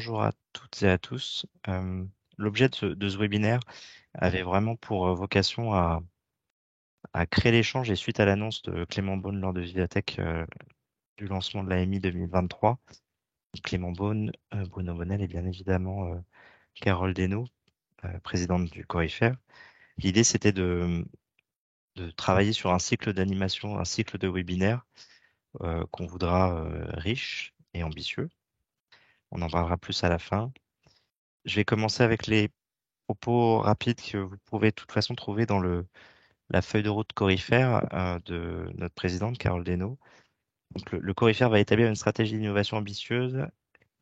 Bonjour à toutes et à tous. L'objet de ce webinaire avait vraiment pour vocation à créer l'échange et suite à l'annonce de Clément Beaune lors de Vivatech du lancement de l'AMI 2023. Clément Beaune, Bruno Bonnel et bien évidemment Carole Desnaux, présidente du Corifer. L'idée c'était de travailler sur un cycle d'animation, un cycle de webinaire qu'on voudra riche et ambitieux. On en parlera plus à la fin. Je vais commencer avec les propos rapides que vous pouvez de toute façon trouver dans la feuille de route Corifer de notre présidente Carole Desnaux. Donc le Corifer va établir une stratégie d'innovation ambitieuse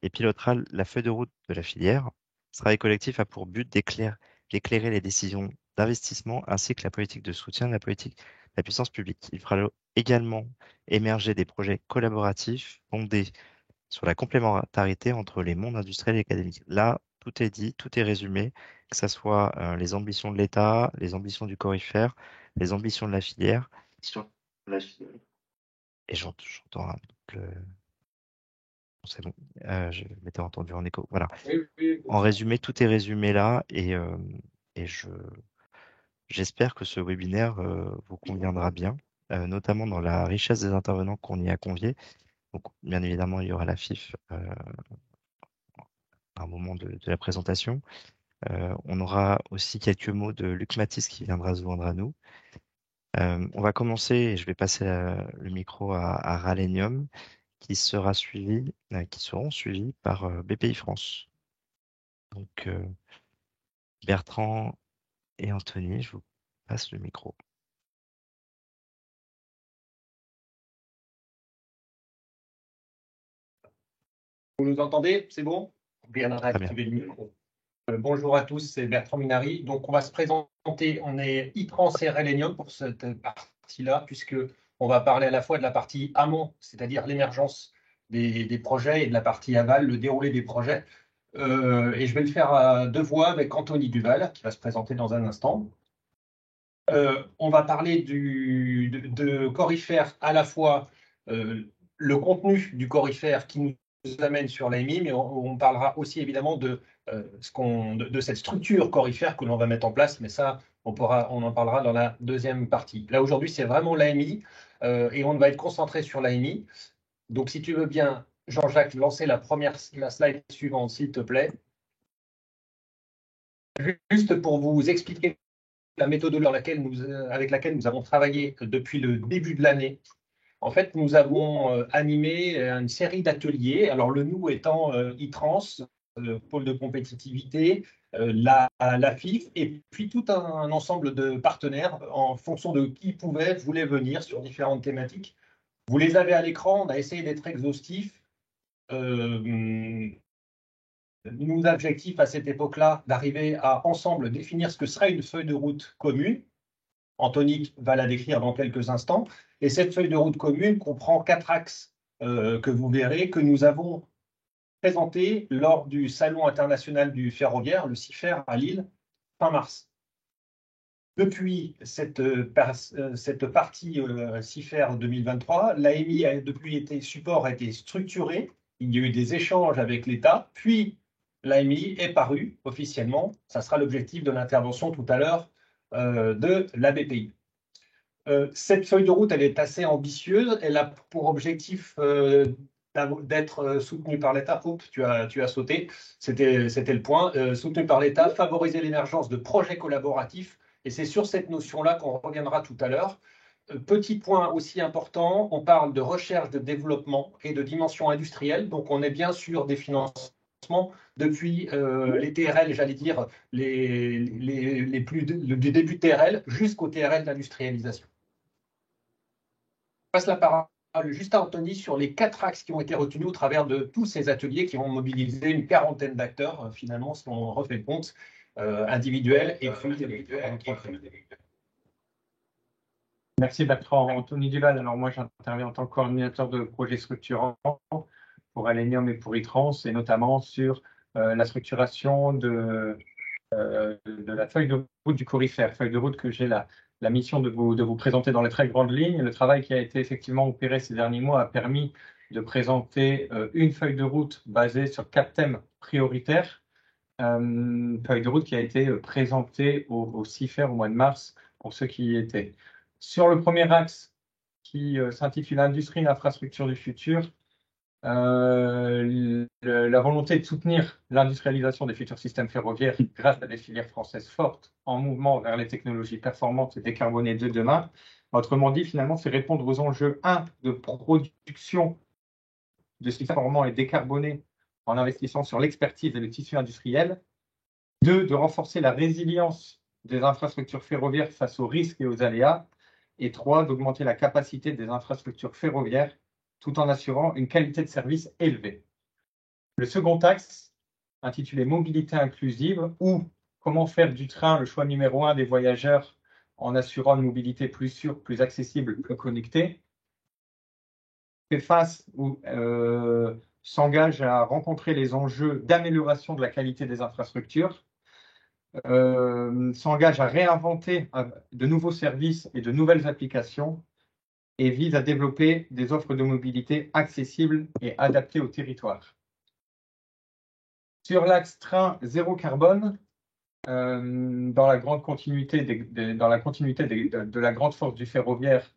et pilotera la feuille de route de la filière. Ce travail collectif a pour but d'éclairer les décisions d'investissement ainsi que la politique de soutien de la puissance publique. Il fera également émerger des projets collaboratifs fondés sur la complémentarité entre les mondes industriels et académiques. Là, tout est dit, tout est résumé, que ce soit les ambitions de l'État, les ambitions du Corifer, les ambitions de la filière. Et j'entends c'est bon, je m'étais entendu en écho. Voilà. Oui, En résumé, tout est résumé là et j'espère que ce webinaire vous conviendra bien, notamment dans la richesse des intervenants qu'on y a conviés. Donc, bien évidemment, il y aura la FIF à un moment de la présentation. On aura aussi quelques mots de Luc Mathis qui viendra se joindre à nous. On va commencer et je vais passer le micro à Ralenium qui seront suivis par BPI France. Donc Bertrand et Anthony, je vous passe le micro. vous nous entendez? C'est bon? Bien Très bien. réactiver le micro. Bonjour à tous, c'est Bertrand Minary. Donc, on va se présenter. On est e-trans et Rélenium pour cette partie-là, puisque on va parler à la fois de la partie amont, c'est-à-dire l'émergence des projets, et de la partie aval, le déroulé des projets. Et je vais le faire à deux voix avec Anthony Duval, qui va se présenter dans un instant. On va parler de Corifer, à la fois le contenu du Corifer qui nous amène sur l'AMI, mais on parlera aussi évidemment de cette structure Corifer que l'on va mettre en place, mais ça, on en parlera dans la deuxième partie. Là, aujourd'hui, c'est vraiment l'AMI et on va être concentré sur l'AMI. Donc, si tu veux bien, Jean-Jacques, lancer la slide suivante, s'il te plaît. Juste pour vous expliquer la méthodologie avec laquelle nous avons travaillé depuis le début de l'année. En fait, nous avons animé une série d'ateliers, alors le nous étant e-trans, pôle de compétitivité, la FIF, et puis tout un ensemble de partenaires en fonction de qui voulait venir sur différentes thématiques. Vous les avez à l'écran, on a essayé d'être exhaustif. Nos objectifs à cette époque-là, d'arriver à ensemble définir ce que serait une feuille de route commune. Anthony va la décrire dans quelques instants. Et cette feuille de route commune comprend 4 axes que vous verrez, que nous avons présentés lors du Salon international du ferroviaire, le CIFER à Lille, fin mars. Depuis cette partie CIFER 2023, l'AMI a depuis été support, a été structuré. Il y a eu des échanges avec l'État, puis l'AMI est paru officiellement. Ça sera l'objectif de l'intervention tout à l'heure de la BPI. Cette feuille de route, elle est assez ambitieuse. Elle a pour objectif d'être soutenue par l'État. Oups, tu as sauté. C'était le point. Soutenue par l'État, favoriser l'émergence de projets collaboratifs. Et c'est sur cette notion-là qu'on reviendra tout à l'heure. Petit point aussi important, on parle de recherche, de développement et de dimension industrielle. Donc, on est bien sûr des financements depuis les TRL, j'allais dire, du début TRL jusqu'au TRL d'industrialisation. Je passe la parole juste à Anthony sur les 4 axes qui ont été retenus au travers de tous ces ateliers qui vont mobiliser une quarantaine d'acteurs, finalement, si on refait le compte, individuels et puis entreprises. Merci Bertrand. Anthony Duval. Alors moi, j'interviens en tant que coordinateur de projets structurants pour Alenium et pour e-trans, et notamment sur la structuration de la feuille de route du Corifer, feuille de route que j'ai la mission de vous présenter dans les très grandes lignes. Le travail qui a été effectivement opéré ces derniers mois a permis de présenter une feuille de route basée sur 4 thèmes prioritaires. Feuille de route qui a été présentée au CIFER au mois de mars pour ceux qui y étaient. Sur le premier axe qui s'intitule Industrie et infrastructure du futur, la volonté de soutenir l'industrialisation des futurs systèmes ferroviaires grâce à des filières françaises fortes en mouvement vers les technologies performantes et décarbonées de demain. Autrement dit, finalement, c'est répondre aux enjeux 1 de production de systèmes performants et décarbonés en investissant sur l'expertise et le tissu industriel. 2, de renforcer la résilience des infrastructures ferroviaires face aux risques et aux aléas. Et 3, d'augmenter la capacité des infrastructures ferroviaires tout en assurant une qualité de service élevée. Le second axe, intitulé Mobilité inclusive, ou comment faire du train le choix numéro 1 des voyageurs en assurant une mobilité plus sûre, plus accessible, plus connectée, fait face ou s'engage à rencontrer les enjeux d'amélioration de la qualité des infrastructures, s'engage à réinventer de nouveaux services et de nouvelles applications et vise à développer des offres de mobilité accessibles et adaptées au territoire. Sur l'axe train zéro carbone, dans la grande continuité, de la grande force du ferroviaire,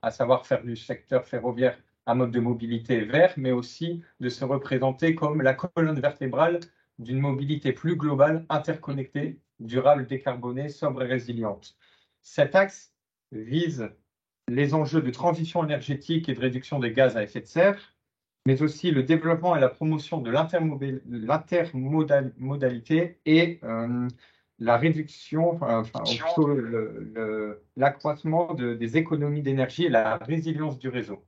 à savoir faire du secteur ferroviaire un mode de mobilité vert, mais aussi de se représenter comme la colonne vertébrale d'une mobilité plus globale, interconnectée, durable, décarbonée, sobre et résiliente. Cet axe vise les enjeux de transition énergétique et de réduction des gaz à effet de serre, mais aussi le développement et la promotion de l'intermodalité et la réduction, l'accroissement des économies d'énergie et la résilience du réseau.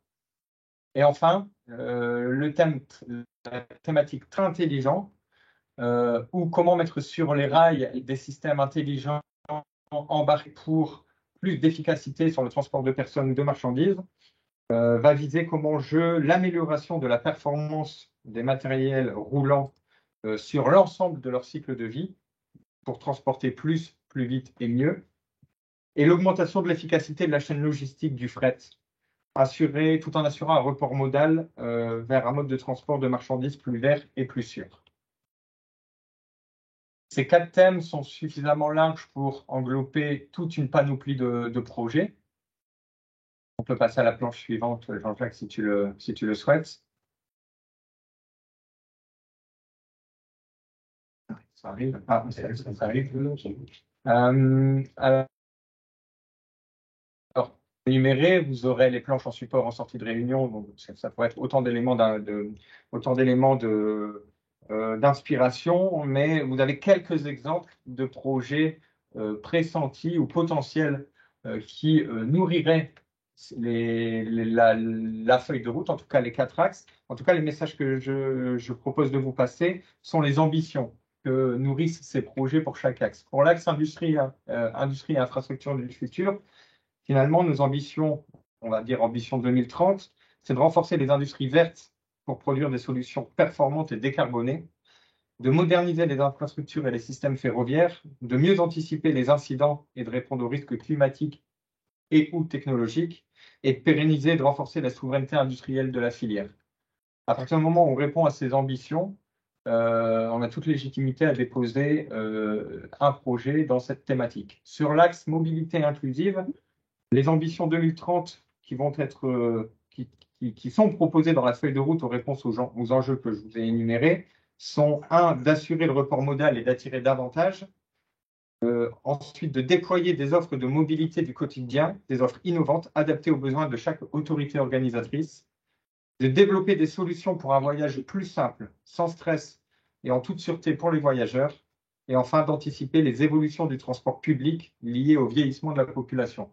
Et enfin, la thématique très intelligent, ou comment mettre sur les rails des systèmes intelligents embarqués pour plus d'efficacité sur le transport de personnes ou de marchandises, va viser comme enjeu l'amélioration de la performance des matériels roulants sur l'ensemble de leur cycle de vie pour transporter plus vite et mieux, et l'augmentation de l'efficacité de la chaîne logistique du fret, tout en assurant un report modal vers un mode de transport de marchandises plus vert et plus sûr. Ces 4 thèmes sont suffisamment larges pour englober toute une panoplie de projets. On peut passer à la planche suivante, Jean-Jacques, si tu le souhaites. Ça arrive. Ah, ça arrive. Alors, énuméré, vous aurez les planches en support en sortie de réunion. Donc ça pourrait être autant d'éléments d'inspiration, mais vous avez quelques exemples de projets pressentis ou potentiels qui nourriraient la feuille de route, en tout cas les 4 axes. En tout cas, les messages que je propose de vous passer sont les ambitions que nourrissent ces projets pour chaque axe. Pour l'axe industrie et infrastructure du futur, finalement, nos ambitions, on va dire ambition 2030, c'est de renforcer les industries vertes pour produire des solutions performantes et décarbonées, de moderniser les infrastructures et les systèmes ferroviaires, de mieux anticiper les incidents et de répondre aux risques climatiques et ou technologiques, et de pérenniser et de renforcer la souveraineté industrielle de la filière. À partir du moment où on répond à ces ambitions, on a toute légitimité à déposer un projet dans cette thématique. Sur l'axe mobilité inclusive, les ambitions 2030 qui sont proposées dans la feuille de route aux réponses aux enjeux que je vous ai énumérés sont 1, d'assurer le report modal et d'attirer davantage. Ensuite, de déployer des offres de mobilité du quotidien, des offres innovantes adaptées aux besoins de chaque autorité organisatrice. De développer des solutions pour un voyage plus simple, sans stress et en toute sûreté pour les voyageurs. Et enfin, d'anticiper les évolutions du transport public liées au vieillissement de la population.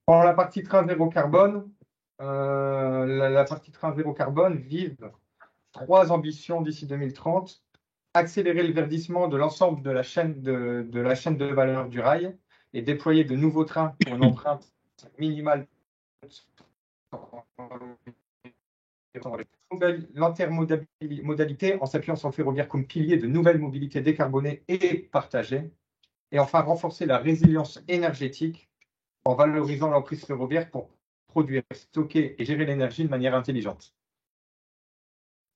Pour la partie train zéro carbone, la partie train zéro carbone vise 3 ambitions d'ici 2030. Accélérer le verdissement de l'ensemble de la chaîne de valeur du rail et déployer de nouveaux trains pour une empreinte minimale. L'intermodalité en s'appuyant sur le ferroviaire comme pilier de nouvelles mobilités décarbonées et partagées. Et enfin, renforcer la résilience énergétique en valorisant l'emprise ferroviaire pour produire, stocker et gérer l'énergie de manière intelligente.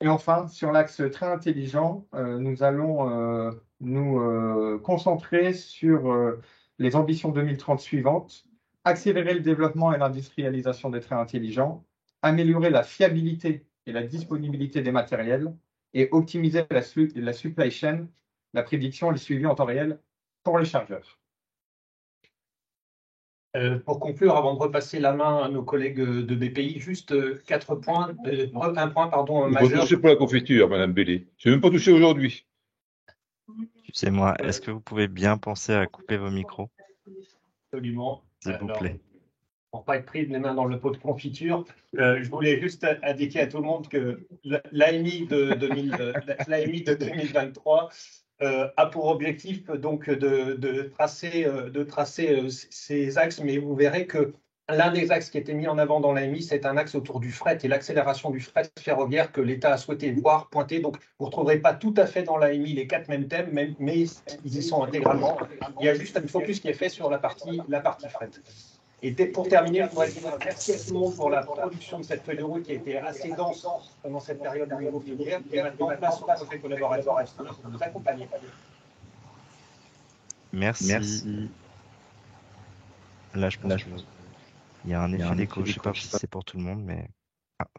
Et enfin, sur l'axe très intelligent, nous allons nous concentrer sur les ambitions 2030 suivantes, accélérer le développement et l'industrialisation des trains intelligents, améliorer la fiabilité et la disponibilité des matériels et optimiser la supply chain, la prédiction et le suivi en temps réel pour les chargeurs. Pour conclure, avant de repasser la main à nos collègues de BPI, juste 4 points, un point pardon, Vous majeur. touchez pour la confiture, Madame Bellé. Je n'ai même pas touché aujourd'hui. Excusez-moi, est-ce que vous pouvez bien penser à couper vos micros, Absolument. s'il vous Alors, plaît? pour pas être pris les mains dans le pot de confiture, je voulais juste indiquer à tout le monde que l'AMI de 2023 a pour objectif donc de tracer ces axes, mais vous verrez que l'un des axes qui était mis en avant dans l'AMI, c'est un axe autour du fret et l'accélération du fret ferroviaire que l'État a souhaité voir pointer. Donc, vous ne retrouverez pas tout à fait dans l'AMI les 4 mêmes thèmes, mais ils y sont intégralement. Il y a juste un focus qui est fait sur la partie fret. Et pour terminer, je voudrais dire merci à tout le monde pour la production de cette feuille de route qui a été assez dense pendant cette période de niveau filière. Et maintenant, place au projet collaborateur pour nous accompagner. Merci. Là, je pense qu'il y a un effet d'écho. Je ne sais pas si c'est pour tout le monde, mais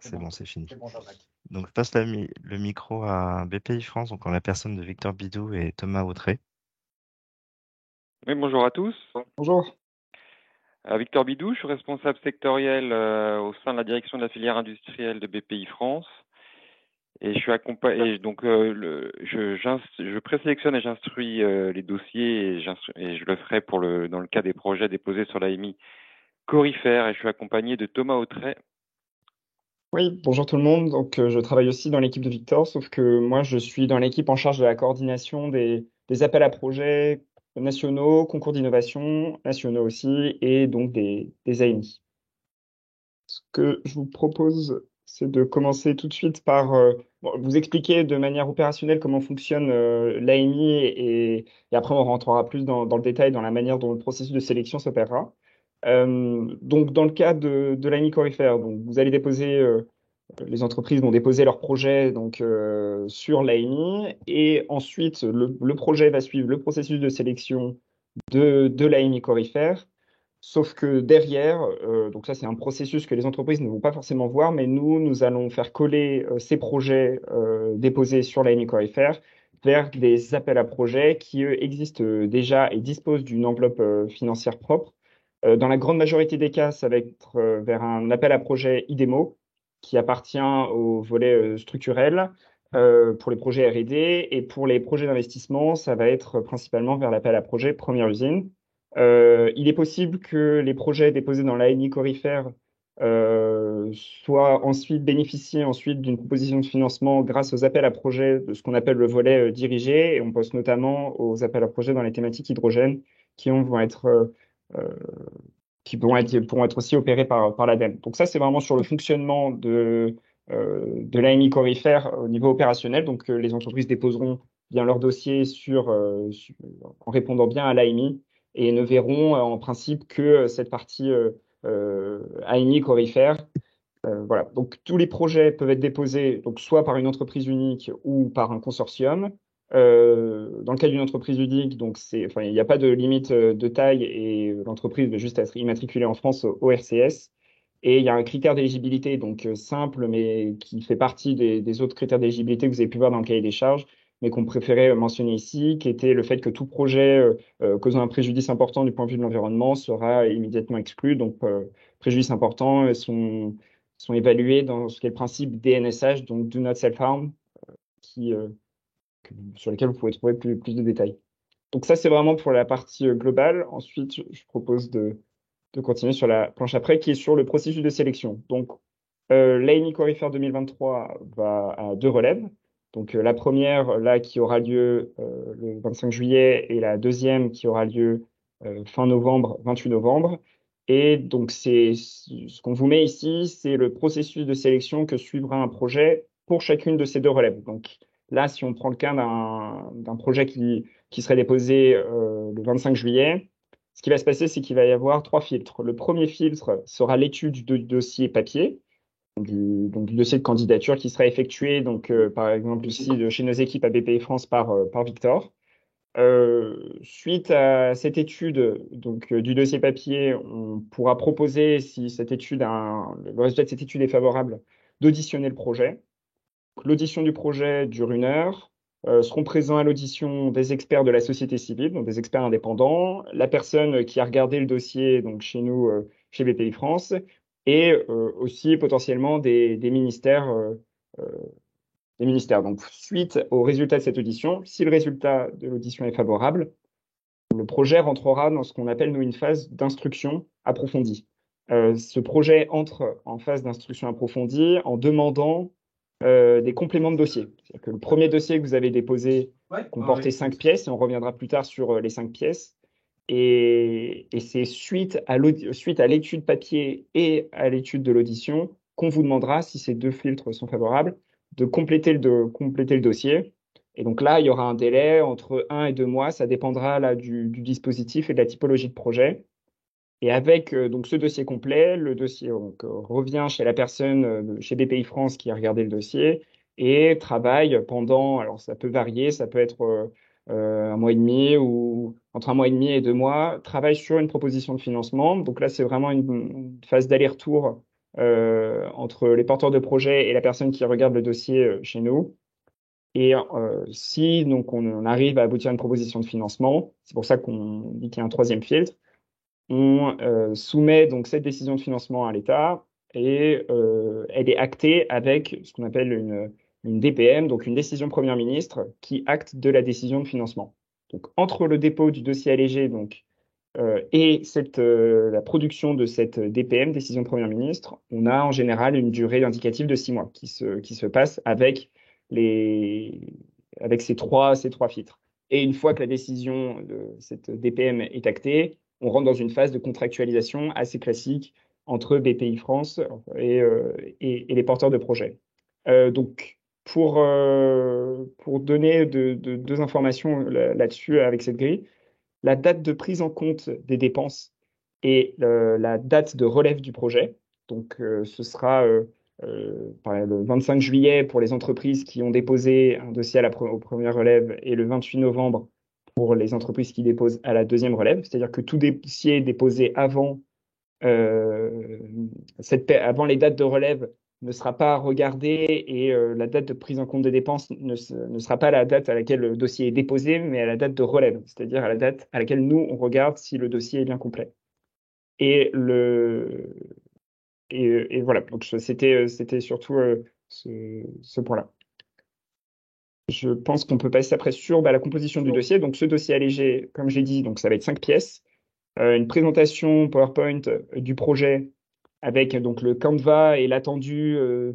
c'est bon, c'est fini. C'est bon, Jean-Jacques. Donc, je passe le micro à BPI France, donc en la personne de Victor Bidou et Thomas Autré. Oui, bonjour à tous. Bonjour. Victor Bidou, je suis responsable sectoriel au sein de la direction de la filière industrielle de BPI France. Et je suis accompagné. Donc, je présélectionne et j'instruis les dossiers et je le ferai dans le cas des projets déposés sur l'AMI Corifère. Et je suis accompagné de Thomas Autré. Oui, bonjour tout le monde. Donc, je travaille aussi dans l'équipe de Victor, sauf que moi, je suis dans l'équipe en charge de la coordination des appels à projets nationaux, concours d'innovation nationaux aussi, et donc des AMI. Ce que je vous propose, c'est de commencer tout de suite par vous expliquer de manière opérationnelle comment fonctionne l'AMI et après on rentrera plus dans le détail dans la manière dont le processus de sélection s'opérera. Donc, dans le cas de l'AMI Corifère, donc vous allez déposer, les entreprises vont déposer leur projet donc, sur l'AMI et ensuite le projet va suivre le processus de sélection de l'AMI Corifère. Sauf que derrière, donc ça c'est un processus que les entreprises ne vont pas forcément voir, mais nous allons faire coller ces projets déposés sur l'AMI Corifère vers des appels à projets qui eux, existent déjà et disposent d'une enveloppe financière propre. Dans la grande majorité des cas, ça va être vers un appel à projet IDEMO qui appartient au volet structurel pour les projets R&D et pour les projets d'investissement, ça va être principalement vers l'appel à projet première usine. Il est possible que les projets déposés dans l'AMI Corifère soient ensuite bénéficient ensuite d'une proposition de financement grâce aux appels à projets de ce qu'on appelle le volet dirigé, et on pense notamment aux appels à projets dans les thématiques hydrogène pourront être aussi opérés par l'ADEME. Donc ça, c'est vraiment sur le fonctionnement de l'AMI Corifère au niveau opérationnel. Donc les entreprises déposeront bien leur dossier en répondant bien à l'AMI et ne verront en principe que cette partie AMI Corifère. Voilà. Donc tous les projets peuvent être déposés donc, soit par une entreprise unique ou par un consortium. Dans le cas d'une entreprise unique, donc il n'y a pas de limite de taille et l'entreprise va juste être immatriculée en France au RCS. Et il y a un critère d'éligibilité donc simple, mais qui fait partie des autres critères d'éligibilité que vous avez pu voir dans le cahier des charges, mais qu'on préférait mentionner ici, qui était le fait que tout projet causant un préjudice important du point de vue de l'environnement sera immédiatement exclu. Donc, préjudices importants sont évalués dans ce qu'est le principe DNSH, donc Do Not Self-Harm, sur lequel vous pouvez trouver plus de détails. Donc ça, c'est vraiment pour la partie globale. Ensuite, je propose de continuer sur la planche après, qui est sur le processus de sélection. Donc, l'AMI Corifère 2023 va à 2 relèves. Donc, la première, là, qui aura lieu le 25 juillet, et la deuxième qui aura lieu fin novembre, 28 novembre. Et donc, ce qu'on vous met ici, c'est le processus de sélection que suivra un projet pour chacune de ces 2 relèves. Donc, là, si on prend le cas d'un projet qui serait déposé le 25 juillet, ce qui va se passer, c'est qu'il va y avoir 3 filtres. Le premier filtre sera l'étude du dossier papier, donc du dossier de candidature qui sera effectué, donc, par exemple, ici, chez nos équipes à BPI France par Victor. Suite à cette étude donc, du dossier papier, on pourra proposer, si cette étude le résultat de cette étude est favorable, d'auditionner le projet. L'audition du projet dure 1 heure. Seront présents à l'audition des experts de la société civile, donc des experts indépendants, la personne qui a regardé le dossier donc chez nous, chez BPI France, et aussi potentiellement des ministères. Des ministères. Donc, suite au résultat de cette audition, si le résultat de l'audition est favorable, le projet rentrera dans ce qu'on appelle, nous, une phase d'instruction approfondie. Ce projet entre en phase d'instruction approfondie en demandant des compléments de dossier. C'est-à-dire que le premier dossier que vous avez déposé comportait 5 pièces, et on reviendra plus tard sur les 5 pièces. Et c'est suite à l'étude papier et à l'étude de l'audition qu'on vous demandera, si ces 2 filtres sont favorables, de compléter le dossier. Et donc là, il y aura un délai entre 1 et 2 mois, ça dépendra là, du dispositif et de la typologie de projet. Et avec donc ce dossier complet, le dossier donc, revient chez la personne, chez BPI France qui a regardé le dossier et travaille pendant, alors ça peut varier, ça peut être 1 mois et demi ou entre 1 mois et demi et 2 mois, travaille sur une proposition de financement. Donc là, c'est vraiment une phase d'aller-retour entre les porteurs de projet et la personne qui regarde le dossier chez nous. Et si donc on arrive à aboutir à une proposition de financement, c'est pour ça qu'on dit qu'il y a un 3e filtre, on soumet donc cette décision de financement à l'État et elle est actée avec ce qu'on appelle une DPM, donc une décision Premier ministre qui acte de la décision de financement. Donc entre le dépôt du dossier allégé donc, et la production de cette DPM, décision Premier ministre, on a en général une durée indicative de 6 mois qui se passe avec ces trois filtres. Et une fois que la décision de cette DPM est actée, on rentre dans une phase de contractualisation assez classique entre BPI France et les porteurs de projets. Donc, pour donner 2 informations là-dessus avec cette grille, la date de prise en compte des dépenses et la date de relève du projet. Donc, ce sera le 25 juillet pour les entreprises qui ont déposé un dossier au premier relève et le 28 novembre pour les entreprises qui déposent à la 2e relève. C'est-à-dire que tout dossier déposé avant les dates de relève ne sera pas regardé et la date de prise en compte des dépenses ne sera pas la date à laquelle le dossier est déposé, mais à la date de relève, c'est-à-dire à la date à laquelle nous, on regarde si le dossier est bien complet. Et voilà, donc c'était surtout ce point-là. Je pense qu'on peut passer après sur la composition du dossier. Donc ce dossier allégé, comme j'ai dit, donc ça va être 5 pièces. Une présentation PowerPoint du projet avec donc le Canva et l'attendu, on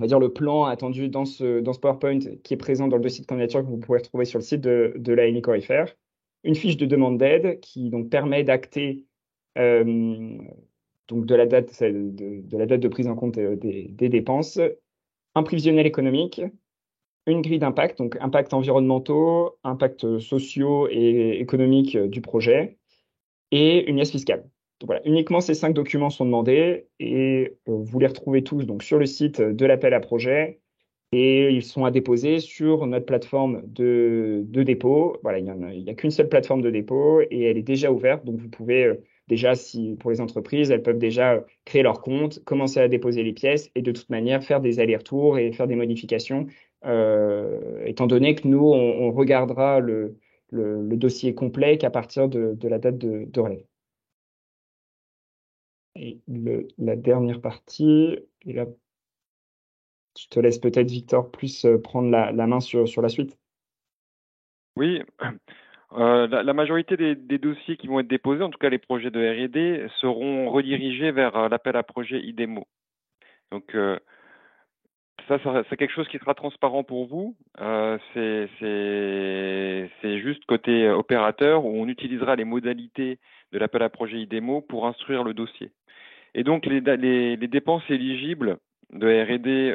va dire le plan attendu dans ce PowerPoint qui est présent dans le dossier de candidature que vous pouvez retrouver sur le site de la Corifère. Une fiche de demande d'aide qui donc permet d'acter donc de la date de prise en compte des dépenses, un prévisionnel économique, une grille d'impact, donc impact environnementaux, impacts sociaux et économiques du projet, et une liasse fiscale. Donc voilà, uniquement ces 5 documents sont demandés et vous les retrouvez tous donc, sur le site de l'appel à projet et ils sont à déposer sur notre plateforme de dépôt. Voilà, il n'y a qu'une seule plateforme de dépôt et elle est déjà ouverte. Donc vous pouvez déjà, pour les entreprises, elles peuvent déjà créer leur compte, commencer à déposer les pièces et de toute manière faire des allers-retours et faire des modifications, étant donné que nous, on regardera le dossier complet qu'à partir de la date de relève. Et la dernière partie, et là, je te laisse peut-être, Victor, plus prendre la main sur la suite. Oui, la majorité des dossiers qui vont être déposés, en tout cas les projets de R&D, seront redirigés vers l'appel à projet IDEMO. Donc, ça, c'est quelque chose qui sera transparent pour vous. C'est juste côté opérateur où on utilisera les modalités de l'appel à projet IDEMO pour instruire le dossier. Et donc, les dépenses éligibles de R&D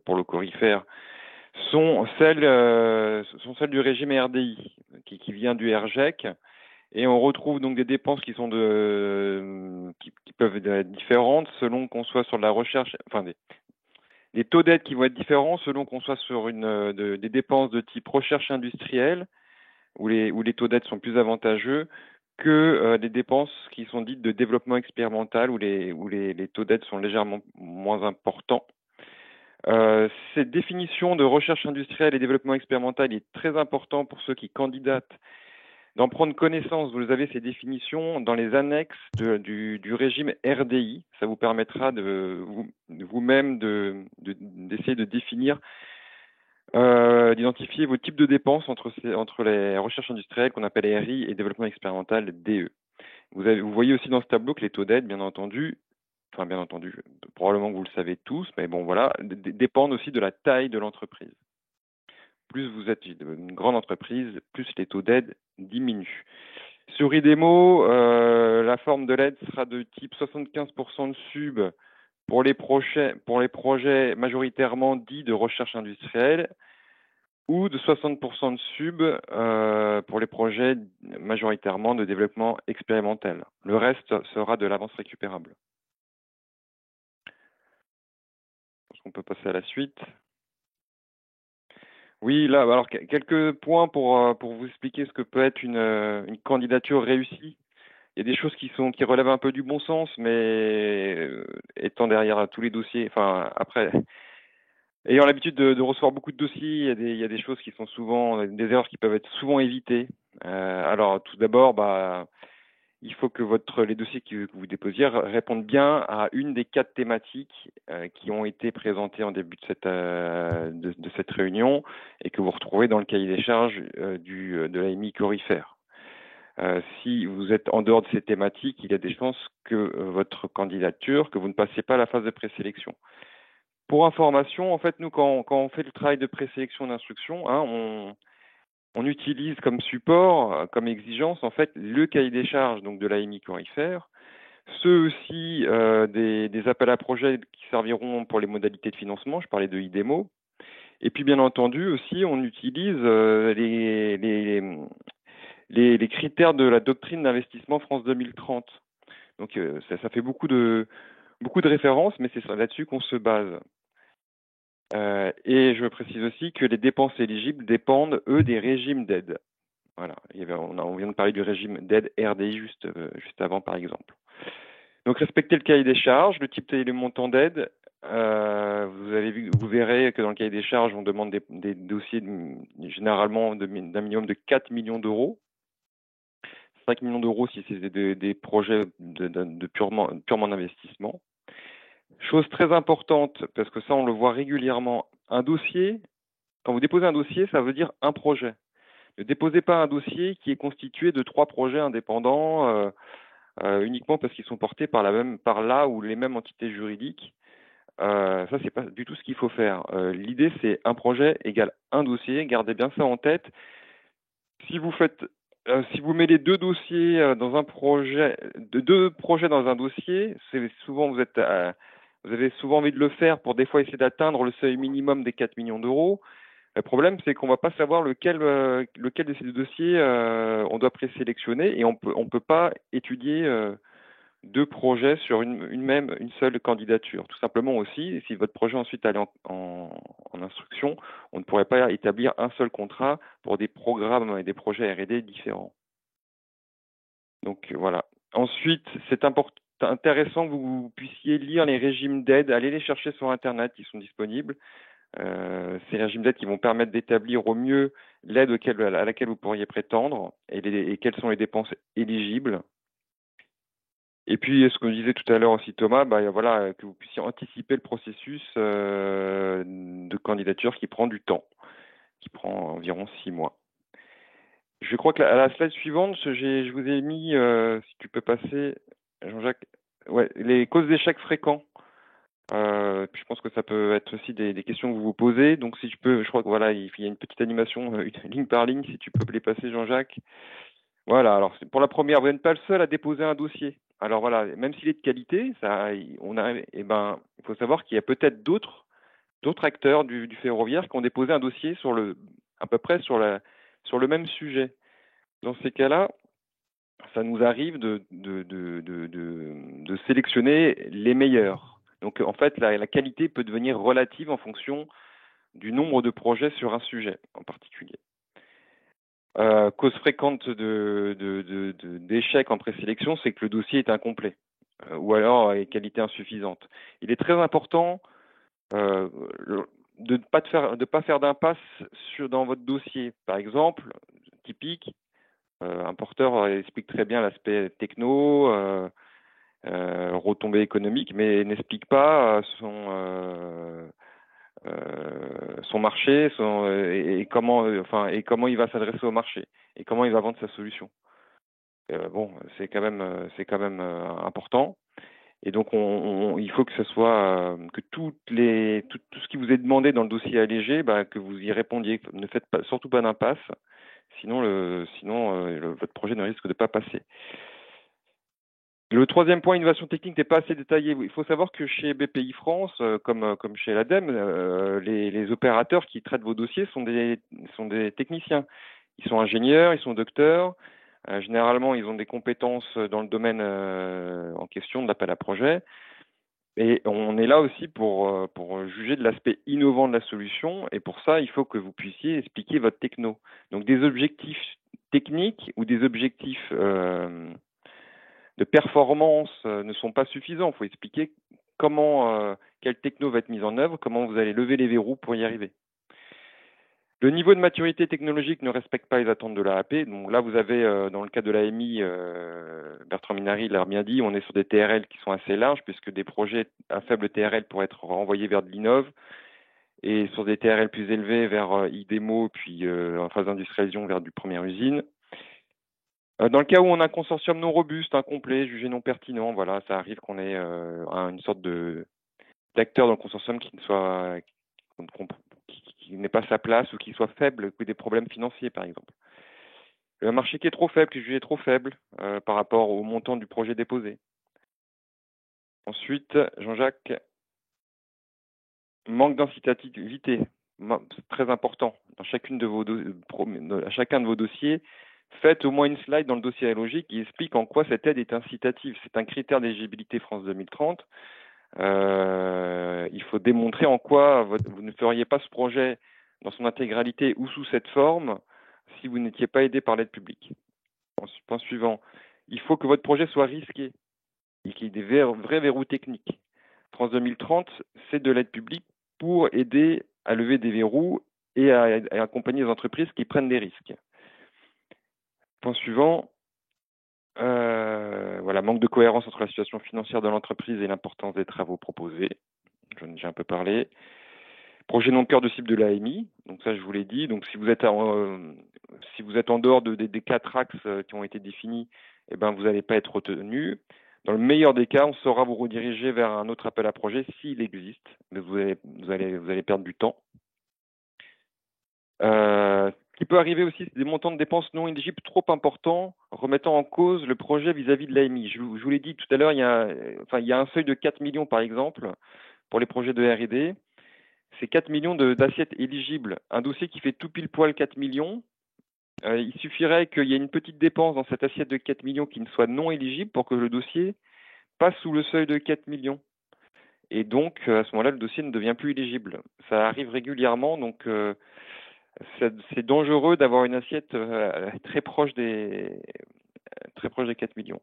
pour le Corifère sont celles du régime RDI qui vient du RGEC Et on retrouve donc des dépenses qui sont qui peuvent être différentes selon qu'on soit sur de la recherche, enfin des taux d'aide qui vont être différents selon qu'on soit sur des dépenses de type recherche industrielle, où les taux d'aide sont plus avantageux, que des dépenses qui sont dites de développement expérimental, où les taux d'aide sont légèrement moins importants. Cette définition de recherche industrielle et développement expérimental est très important pour ceux qui candidatent d'en prendre connaissance. Vous avez ces définitions dans les annexes du régime RDI. Ça vous permettra vous-même d'essayer de définir, d'identifier vos types de dépenses entre les recherches industrielles qu'on appelle RI et développement expérimental DE. Vous voyez aussi dans ce tableau que les taux d'aide, bien entendu, probablement que vous le savez tous, mais bon, voilà, dépendent aussi de la taille de l'entreprise. Plus vous êtes une grande entreprise, plus les taux d'aide diminuent. Sur IDEMO, la forme de l'aide sera de type 75% de sub pour les projets majoritairement dits de recherche industrielle, ou de 60% de sub pour les projets majoritairement de développement expérimental. Le reste sera de l'avance récupérable. Je pense qu'on peut passer à la suite. Oui, là, alors quelques points pour vous expliquer ce que peut être une candidature réussie. Il y a des choses qui relèvent un peu du bon sens, mais étant derrière tous les dossiers, enfin après, ayant l'habitude de recevoir beaucoup de dossiers, il y a des choses qui sont souvent des erreurs qui peuvent être souvent évitées. Alors tout d'abord, il faut que les dossiers que vous déposiez répondent bien à une des 4 thématiques qui ont été présentées en début de cette réunion et que vous retrouvez dans le cahier des charges de l'AMI Corifère. Si vous êtes en dehors de ces thématiques, il y a des chances que votre candidature, que vous ne passiez pas la phase de présélection. Pour information, en fait, nous, quand on fait le travail de présélection d'instruction, on utilise comme support, comme exigence, en fait, le cahier des charges donc de l'AMI Corifère, ceux aussi des appels à projets qui serviront pour les modalités de financement, je parlais de IDEMO, et puis bien entendu aussi, on utilise les critères de la doctrine d'investissement France 2030. Donc ça fait beaucoup de références, mais c'est là-dessus qu'on se base. Et je précise aussi que les dépenses éligibles dépendent, eux, des régimes d'aide. Voilà, on vient de parler du régime d'aide RDI juste avant, par exemple. Donc, respectez le cahier des charges, le type et le montant d'aide. Vous verrez que dans le cahier des charges, on demande des dossiers généralement d'un minimum de 4 millions d'euros. 5 millions d'euros si c'est des projets de purement d'investissement. Chose très importante, parce que ça, on le voit régulièrement, un dossier, quand vous déposez un dossier, ça veut dire un projet. Ne déposez pas un dossier qui est constitué de 3 projets indépendants uniquement parce qu'ils sont portés par là ou les mêmes entités juridiques. Ça, c'est pas du tout ce qu'il faut faire. L'idée, c'est un projet égale un dossier. Gardez bien ça en tête. Si vous mettez 2 dossiers dans un projet, 2 projets dans un dossier, c'est souvent vous avez souvent envie de le faire pour des fois essayer d'atteindre le seuil minimum des 4 millions d'euros. Le problème, c'est qu'on ne va pas savoir lequel de ces 2 dossiers on doit présélectionner et on peut pas étudier 2 projets sur une seule candidature. Tout simplement aussi, si votre projet ensuite allait en instruction, on ne pourrait pas établir un seul contrat pour des programmes et des projets R&D différents. Donc voilà. Ensuite, c'est intéressant que vous puissiez lire les régimes d'aide, allez les chercher sur Internet, ils sont disponibles. Ces régimes d'aide qui vont permettre d'établir au mieux l'aide à laquelle vous pourriez prétendre et quelles sont les dépenses éligibles. Et puis, ce que disait tout à l'heure aussi Thomas, voilà, que vous puissiez anticiper le processus de candidature qui prend du temps, qui prend environ 6 mois. Je crois que à la slide suivante, je vous ai mis, si tu peux passer, Jean-Jacques, ouais, les causes d'échec fréquents. Je pense que ça peut être aussi des questions que vous vous posez. Donc, si je peux, je crois que voilà, il y a une petite animation, ligne par ligne, si tu peux les passer, Jean-Jacques. Voilà. Alors, pour la première, vous n'êtes pas le seul à déposer un dossier. Alors voilà, même s'il est de qualité, il faut savoir qu'il y a peut-être d'autres acteurs du ferroviaire qui ont déposé un dossier à peu près sur le même sujet. Dans ces cas-là, ça nous arrive de sélectionner les meilleurs. Donc, en fait, la qualité peut devenir relative en fonction du nombre de projets sur un sujet en particulier. Cause fréquente d'échecs en présélection, c'est que le dossier est incomplet ou alors est qualité insuffisante. Il est très important de ne pas faire d'impasse dans votre dossier. Par exemple, typique, un porteur explique très bien l'aspect techno, retombées économiques, mais n'explique pas son marché, et comment il va s'adresser au marché et comment il va vendre sa solution. Bon, c'est quand même important. Et donc, il faut que ce soit que tout ce qui vous est demandé dans le dossier allégé, que vous y répondiez. Ne faites surtout pas d'impasse, sinon votre projet ne risque de pas passer. Le troisième point, innovation technique, n'est pas assez détaillé. Il faut savoir que chez BPI France, comme chez l'ADEME, les opérateurs qui traitent vos dossiers sont des techniciens. Ils sont ingénieurs, ils sont docteurs. Généralement, ils ont des compétences dans le domaine en question de l'appel à projet. Et on est là aussi pour juger de l'aspect innovant de la solution. Et pour ça, il faut que vous puissiez expliquer votre techno. Donc, des objectifs techniques ou des objectifs de performance ne sont pas suffisants. Il faut expliquer quelle techno va être mise en œuvre, comment vous allez lever les verrous pour y arriver. Le niveau de maturité technologique ne respecte pas les attentes de l'AAP. Donc là, vous avez, dans le cas de l'AMI, Bertrand Minary l'a bien dit, on est sur des TRL qui sont assez larges, puisque des projets à faible TRL pourraient être renvoyés vers de l'INNOV, et sur des TRL plus élevés vers IDEMO, puis en phase d'industrialisation vers du première usine. Dans le cas où on a un consortium non robuste, incomplet, jugé non pertinent, voilà, ça arrive qu'on ait une sorte d'acteur dans le consortium qui n'ait pas sa place ou qui soit faible, qui ait des problèmes financiers, par exemple. Le marché qui est trop faible, qui est jugé trop faible par rapport au montant du projet déposé. Ensuite, Jean-Jacques, manque d'incitativité, c'est très important. Dans chacun de vos dossiers, faites au moins une slide dans le dossier logique qui explique en quoi cette aide est incitative. C'est un critère d'éligibilité France 2030. Il faut démontrer en quoi vous ne feriez pas ce projet dans son intégralité ou sous cette forme si vous n'étiez pas aidé par l'aide publique. Point suivant, il faut que votre projet soit risqué et qu'il y ait des vrais verrous techniques. France 2030, c'est de l'aide publique pour aider à lever des verrous et à accompagner les entreprises qui prennent des risques. Point suivant, manque de cohérence entre la situation financière de l'entreprise et l'importance des travaux proposés. J'en ai déjà un peu parlé. Projet non cœur de cible de l'AMI, donc ça je vous l'ai dit. Donc si vous êtes en dehors des 4 axes qui ont été définis, vous n'allez pas être retenu. Dans le meilleur des cas, on saura vous rediriger vers un autre appel à projet s'il existe, mais vous allez perdre du temps. Ce qui peut arriver aussi, c'est des montants de dépenses non éligibles trop importants, remettant en cause le projet vis-à-vis de l'AMI. Je vous l'ai dit tout à l'heure, il y a un seuil de 4 millions par exemple pour les projets de R&D. C'est 4 millions d'assiettes éligibles. Un dossier qui fait tout pile poil 4 millions, il suffirait qu'il y ait une petite dépense dans cette assiette de 4 millions qui ne soit non éligible pour que le dossier passe sous le seuil de 4 millions. Et donc, à ce moment-là, le dossier ne devient plus éligible. Ça arrive régulièrement, donc c'est dangereux d'avoir une assiette très proche des 4 millions.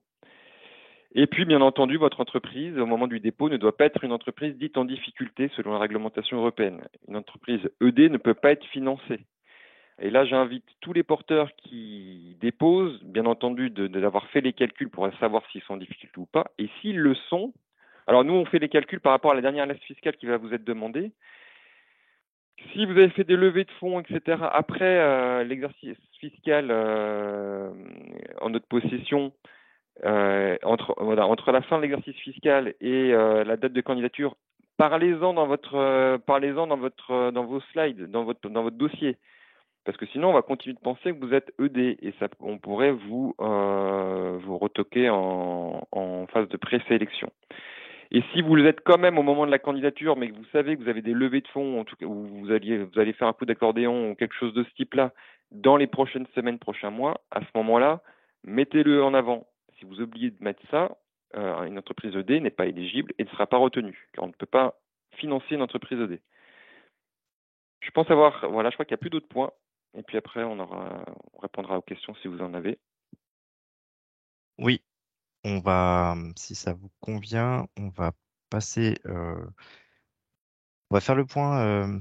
Et puis, bien entendu, votre entreprise, au moment du dépôt, ne doit pas être une entreprise dite en difficulté selon la réglementation européenne. Une entreprise ED ne peut pas être financée. Et là, j'invite tous les porteurs qui déposent, bien entendu, d'avoir fait les calculs pour savoir s'ils sont en difficulté ou pas. Et s'ils le sont, alors nous, on fait les calculs par rapport à la dernière liste fiscale qui va vous être demandée. Si vous avez fait des levées de fonds, etc., après l'exercice fiscal en notre possession, entre la fin de l'exercice fiscal et la date de candidature, parlez-en dans vos slides, dans votre dossier, parce que sinon on va continuer de penser que vous êtes ED et on pourrait vous retoquer en phase de présélection. Et si vous êtes quand même au moment de la candidature, mais que vous savez que vous avez des levées de fonds, en tout cas, où vous allez faire un coup d'accordéon ou quelque chose de ce type-là dans les prochaines semaines, prochains mois, à ce moment-là, mettez-le en avant. Si vous oubliez de mettre ça, une entreprise ED n'est pas éligible et ne sera pas retenue, car on ne peut pas financer une entreprise ED. Je pense avoir, voilà, je crois qu'il n'y a plus d'autres points. Et puis après, on répondra aux questions si vous en avez. Oui, on va, si ça vous convient, on va passer, on va faire le point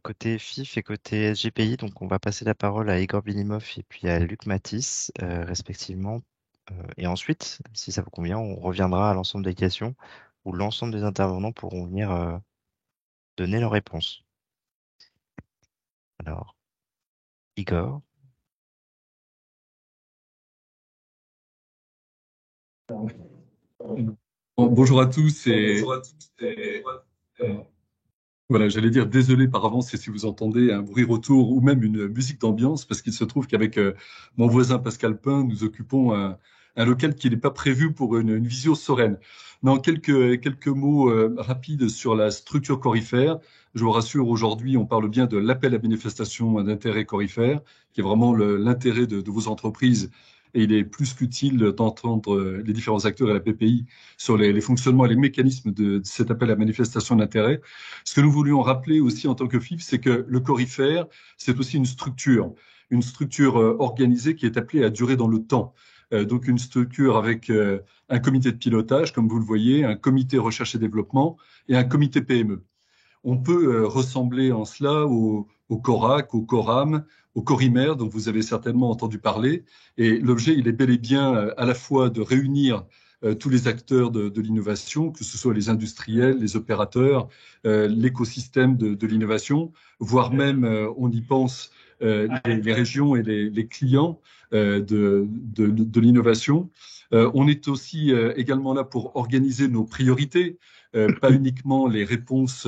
côté FIF et côté SGPI. Donc, on va passer la parole à Igor Bilimov et puis à Luc Matisse, respectivement. Et ensuite, si ça vous convient, on reviendra à l'ensemble des questions où l'ensemble des intervenants pourront venir donner leurs réponses. Alors, Igor. Bonjour à tous voilà, j'allais dire désolé par avance si vous entendez un bruit retour ou même une musique d'ambiance, parce qu'il se trouve qu'avec mon voisin Pascal Pain, nous occupons un local qui n'est pas prévu pour une visio sereine. Non, quelques mots rapides sur la structure corifère. Je vous rassure, aujourd'hui, on parle bien de l'appel à manifestation d'intérêt corifère, qui est vraiment l'intérêt de vos entreprises. Et il est plus qu'utile d'entendre les différents acteurs et la PPI sur les fonctionnements et les mécanismes de cet appel à manifestation d'intérêt. Ce que nous voulions rappeler aussi en tant que FIF, c'est que le corifère, c'est aussi une structure organisée qui est appelée à durer dans le temps. Donc une structure avec un comité de pilotage, comme vous le voyez, un comité recherche et développement et un comité PME. On peut ressembler en cela au CORAC, au CORAM, au CORIMER, dont vous avez certainement entendu parler. Et l'objet, il est bel et bien à la fois de réunir tous les acteurs de l'innovation, que ce soit les industriels, les opérateurs, l'écosystème de l'innovation, voire même, on y pense, les régions et les clients de l'innovation. On est aussi également là pour organiser nos priorités, pas uniquement les réponses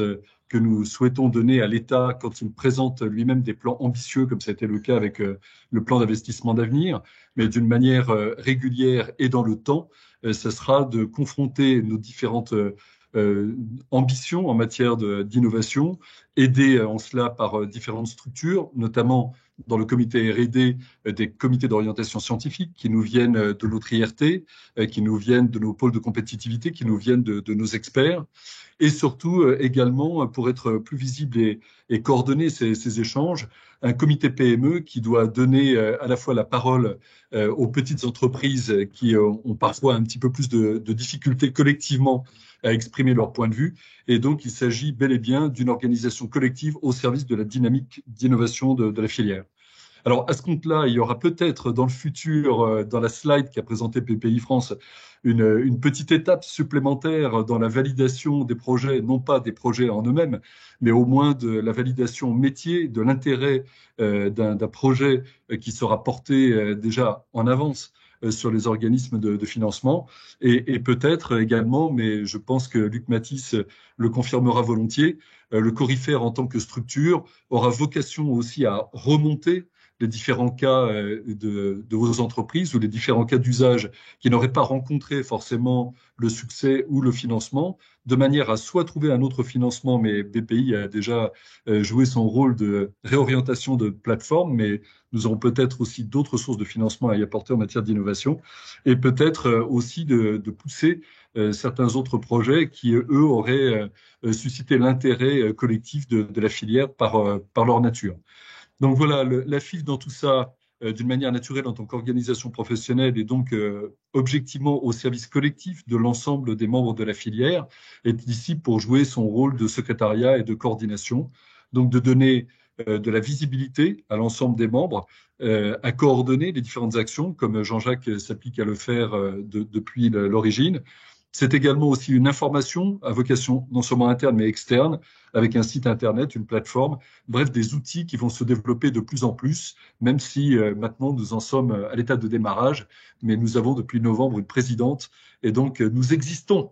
que nous souhaitons donner à l'État quand il présente lui-même des plans ambitieux, comme ça a été le cas avec le plan d'investissement d'avenir, mais d'une manière régulière et dans le temps, ce sera de confronter nos différentes ambitions en matière d'innovation, aidées en cela par différentes structures, notamment dans le comité R&D, des comités d'orientation scientifique qui nous viennent de notre IRT, qui nous viennent de nos pôles de compétitivité, qui nous viennent de nos experts, et surtout également, pour être plus visible et coordonner ces échanges, un comité PME qui doit donner à la fois la parole aux petites entreprises qui ont parfois un petit peu plus de difficultés collectivement à exprimer leur point de vue. Et donc, il s'agit bel et bien d'une organisation collective au service de la dynamique d'innovation de la filière. Alors, à ce compte-là, il y aura peut-être dans le futur, dans la slide qu'a présentée PPI France, une petite étape supplémentaire dans la validation des projets, non pas des projets en eux-mêmes, mais au moins de la validation métier, de l'intérêt d'un projet qui sera porté déjà en avance sur les organismes de financement, et peut-être également, mais je pense que Luc Matisse le confirmera volontiers, le Corifère en tant que structure aura vocation aussi à remonter les différents cas de vos entreprises ou les différents cas d'usage qui n'auraient pas rencontré forcément le succès ou le financement, de manière à soit trouver un autre financement, mais BPI a déjà joué son rôle de réorientation de plateforme, mais nous aurons peut-être aussi d'autres sources de financement à y apporter en matière d'innovation, et peut-être aussi de pousser certains autres projets qui, eux, auraient suscité l'intérêt collectif de la filière par leur nature. Donc voilà, la FIF dans tout ça, d'une manière naturelle en tant qu'organisation professionnelle et donc objectivement au service collectif de l'ensemble des membres de la filière, est ici pour jouer son rôle de secrétariat et de coordination, donc de donner de la visibilité à l'ensemble des membres, à coordonner les différentes actions, comme Jean-Jacques s'applique à le faire depuis l'origine. C'est également aussi une information à vocation non seulement interne mais externe, avec un site internet, une plateforme, bref, des outils qui vont se développer de plus en plus, même si maintenant nous en sommes à l'état de démarrage, mais nous avons depuis novembre une présidente et donc nous existons.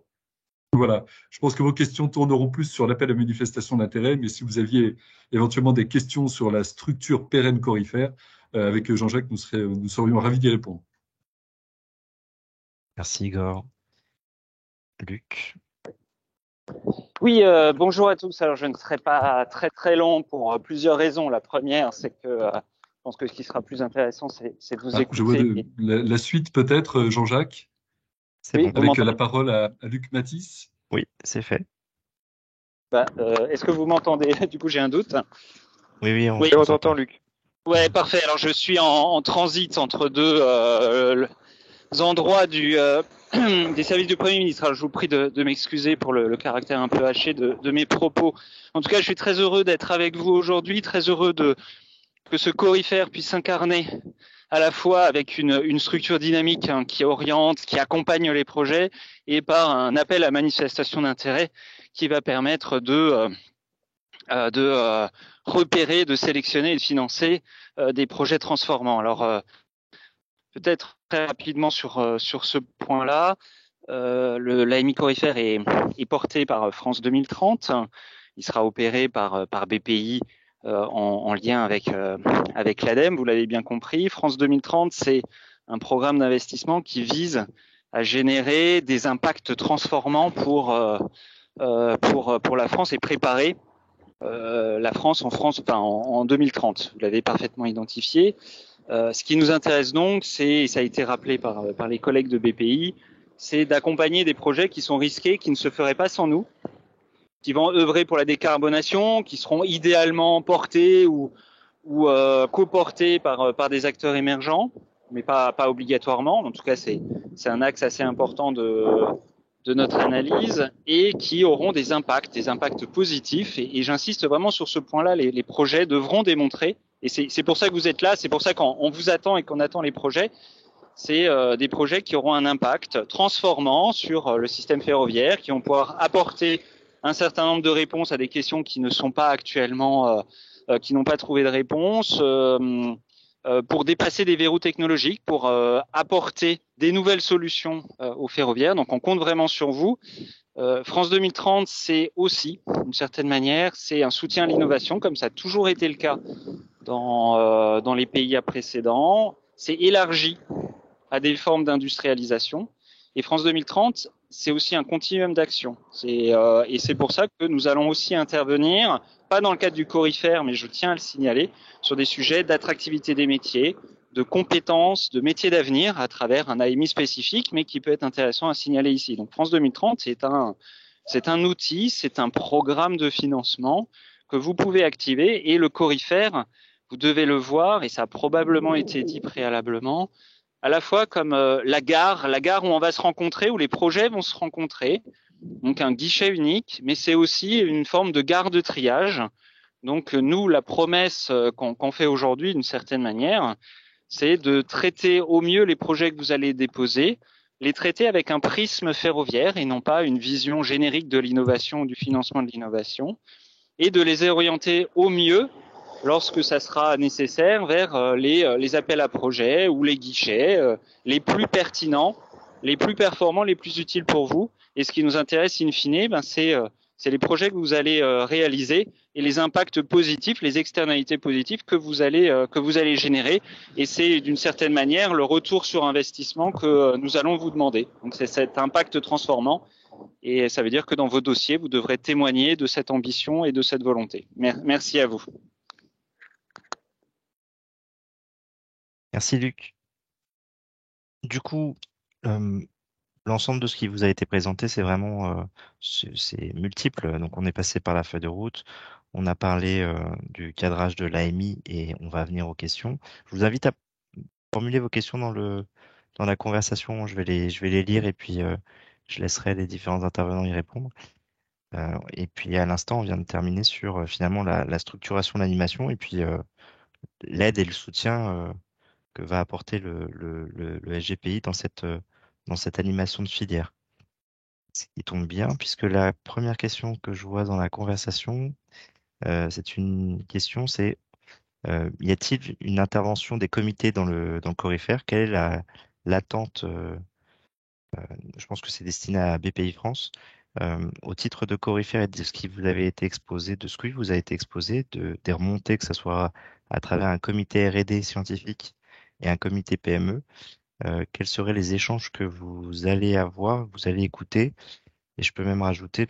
Voilà, je pense que vos questions tourneront plus sur l'appel à manifestation d'intérêt, mais si vous aviez éventuellement des questions sur la structure pérenne corifère, avec Jean-Jacques, nous serions ravis d'y répondre. Merci Igor. Luc. Oui, bonjour à tous. Alors, je ne serai pas très très long pour plusieurs raisons. La première, c'est que pense que ce qui sera plus intéressant, c'est de vous Je vois écouter. la suite peut-être, Jean-Jacques, C'est Oui, bon. vous avec m'entendez? la parole à Luc Matisse. Oui, c'est fait. Est-ce que vous m'entendez? Du coup, j'ai un doute. Oui, oui, Oui, On s'entend. t'entend, Luc. Ouais, parfait. Alors, je suis en transit entre deux endroits des services du Premier ministre. Alors, je vous prie de m'excuser pour le caractère un peu haché de mes propos. En tout cas, je suis très heureux d'être avec vous aujourd'hui, très heureux que ce Corifère puisse s'incarner à la fois avec une structure dynamique qui oriente, qui accompagne les projets, et par un appel à manifestation d'intérêt qui va permettre de repérer, de sélectionner et de financer des projets transformants. Alors, peut-être très rapidement sur ce point-là, l'AMI Corifère est porté par France 2030. Il sera opéré par BPI en lien avec l'ADEME, vous l'avez bien compris. France 2030, c'est un programme d'investissement qui vise à générer des impacts transformants pour la France et préparer la France en 2030. Vous l'avez parfaitement identifié. Ce qui nous intéresse donc, et ça a été rappelé par les collègues de BPI, c'est d'accompagner des projets qui sont risqués, qui ne se feraient pas sans nous, qui vont œuvrer pour la décarbonation, qui seront idéalement portés ou coportés par des acteurs émergents, mais pas obligatoirement. En tout cas, c'est un axe assez important de notre analyse, et qui auront des impacts positifs. Et j'insiste vraiment sur ce point-là, les projets devront démontrer, et c'est pour ça que vous êtes là, c'est pour ça qu'on vous attend et qu'on attend les projets, c'est des projets qui auront un impact transformant sur le système ferroviaire, qui vont pouvoir apporter un certain nombre de réponses à des questions qui ne sont pas actuellement, qui n'ont pas trouvé de réponse, pour dépasser des verrous technologiques, pour apporter des nouvelles solutions aux ferroviaires. Donc on compte vraiment sur vous. France 2030, c'est aussi, d'une certaine manière, c'est un soutien à l'innovation, comme ça a toujours été le cas dans les pays précédents. C'est élargi à des formes d'industrialisation. Et France 2030, c'est aussi un continuum d'action. Et c'est pour ça que nous allons aussi intervenir, pas dans le cadre du Corifère, mais je tiens à le signaler, sur des sujets d'attractivité des métiers, de compétences, de métiers d'avenir à travers un AMI spécifique, mais qui peut être intéressant à signaler ici. Donc France 2030, c'est un outil, c'est un programme de financement que vous pouvez activer, et le Corifère, vous devez le voir, et ça a probablement été dit préalablement, à la fois comme la gare où on va se rencontrer, où les projets vont se rencontrer, donc un guichet unique, mais c'est aussi une forme de gare de triage. Donc nous, la promesse qu'on fait aujourd'hui, d'une certaine manière, c'est de traiter au mieux les projets que vous allez déposer, les traiter avec un prisme ferroviaire et non pas une vision générique de l'innovation, du financement de l'innovation, et de les orienter au mieux, lorsque ça sera nécessaire, vers les appels à projets ou les guichets les plus pertinents, les plus performants, les plus utiles pour vous. Et ce qui nous intéresse in fine, c'est les projets que vous allez réaliser et les impacts positifs, les externalités positives que vous allez générer. Et c'est d'une certaine manière le retour sur investissement que nous allons vous demander. Donc c'est cet impact transformant. Et ça veut dire que dans vos dossiers, vous devrez témoigner de cette ambition et de cette volonté. Merci à vous. Merci Luc. Du coup, l'ensemble de ce qui vous a été présenté, c'est vraiment c'est multiple. Donc on est passé par la feuille de route, on a parlé du cadrage de l'AMI et on va venir aux questions. Je vous invite à formuler vos questions dans la conversation. Je vais les lire et puis je laisserai les différents intervenants y répondre. Et puis à l'instant, on vient de terminer sur finalement la structuration de l'animation et puis l'aide et le soutien que va apporter le SGPI dans cette animation de filière. Ce qui tombe bien, puisque la première question que je vois dans la conversation, c'est une question, c'est y a-t-il une intervention des comités dans le Corifère? Quelle est l'attente je pense que c'est destiné à BPI France, au titre de Corifère et de ce qui vous avait été exposé, de ce qui vous a été exposé, des remontées, que ce soit à travers un comité R&D scientifique et un comité PME, quels seraient les échanges que vous allez avoir, vous allez écouter, et je peux même rajouter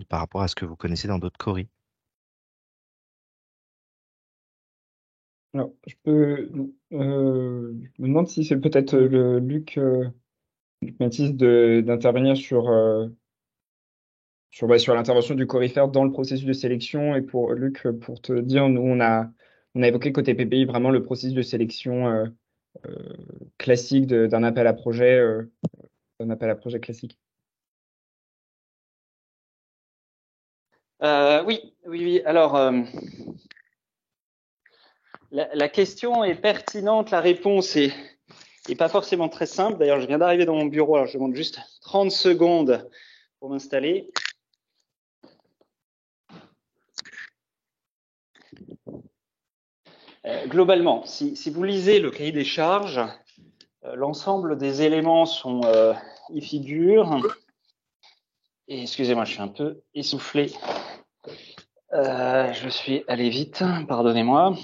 par rapport à ce que vous connaissez dans d'autres coris. Alors, je me demande si c'est peut-être Luc Mathis d'intervenir sur l'intervention du Coryphère dans le processus de sélection. Et pour Luc, pour te dire, nous, on a évoqué côté PPI vraiment le processus de sélection euh, classique d'un appel à projet classique. Oui, oui, oui. Alors, la question est pertinente, la réponse est pas forcément très simple. D'ailleurs, je viens d'arriver dans mon bureau, alors je demande juste 30 secondes pour m'installer. Globalement, si vous lisez le cahier des charges, l'ensemble des éléments y figurent. Et excusez-moi, je suis un peu essoufflé. Je suis allé vite, pardonnez-moi.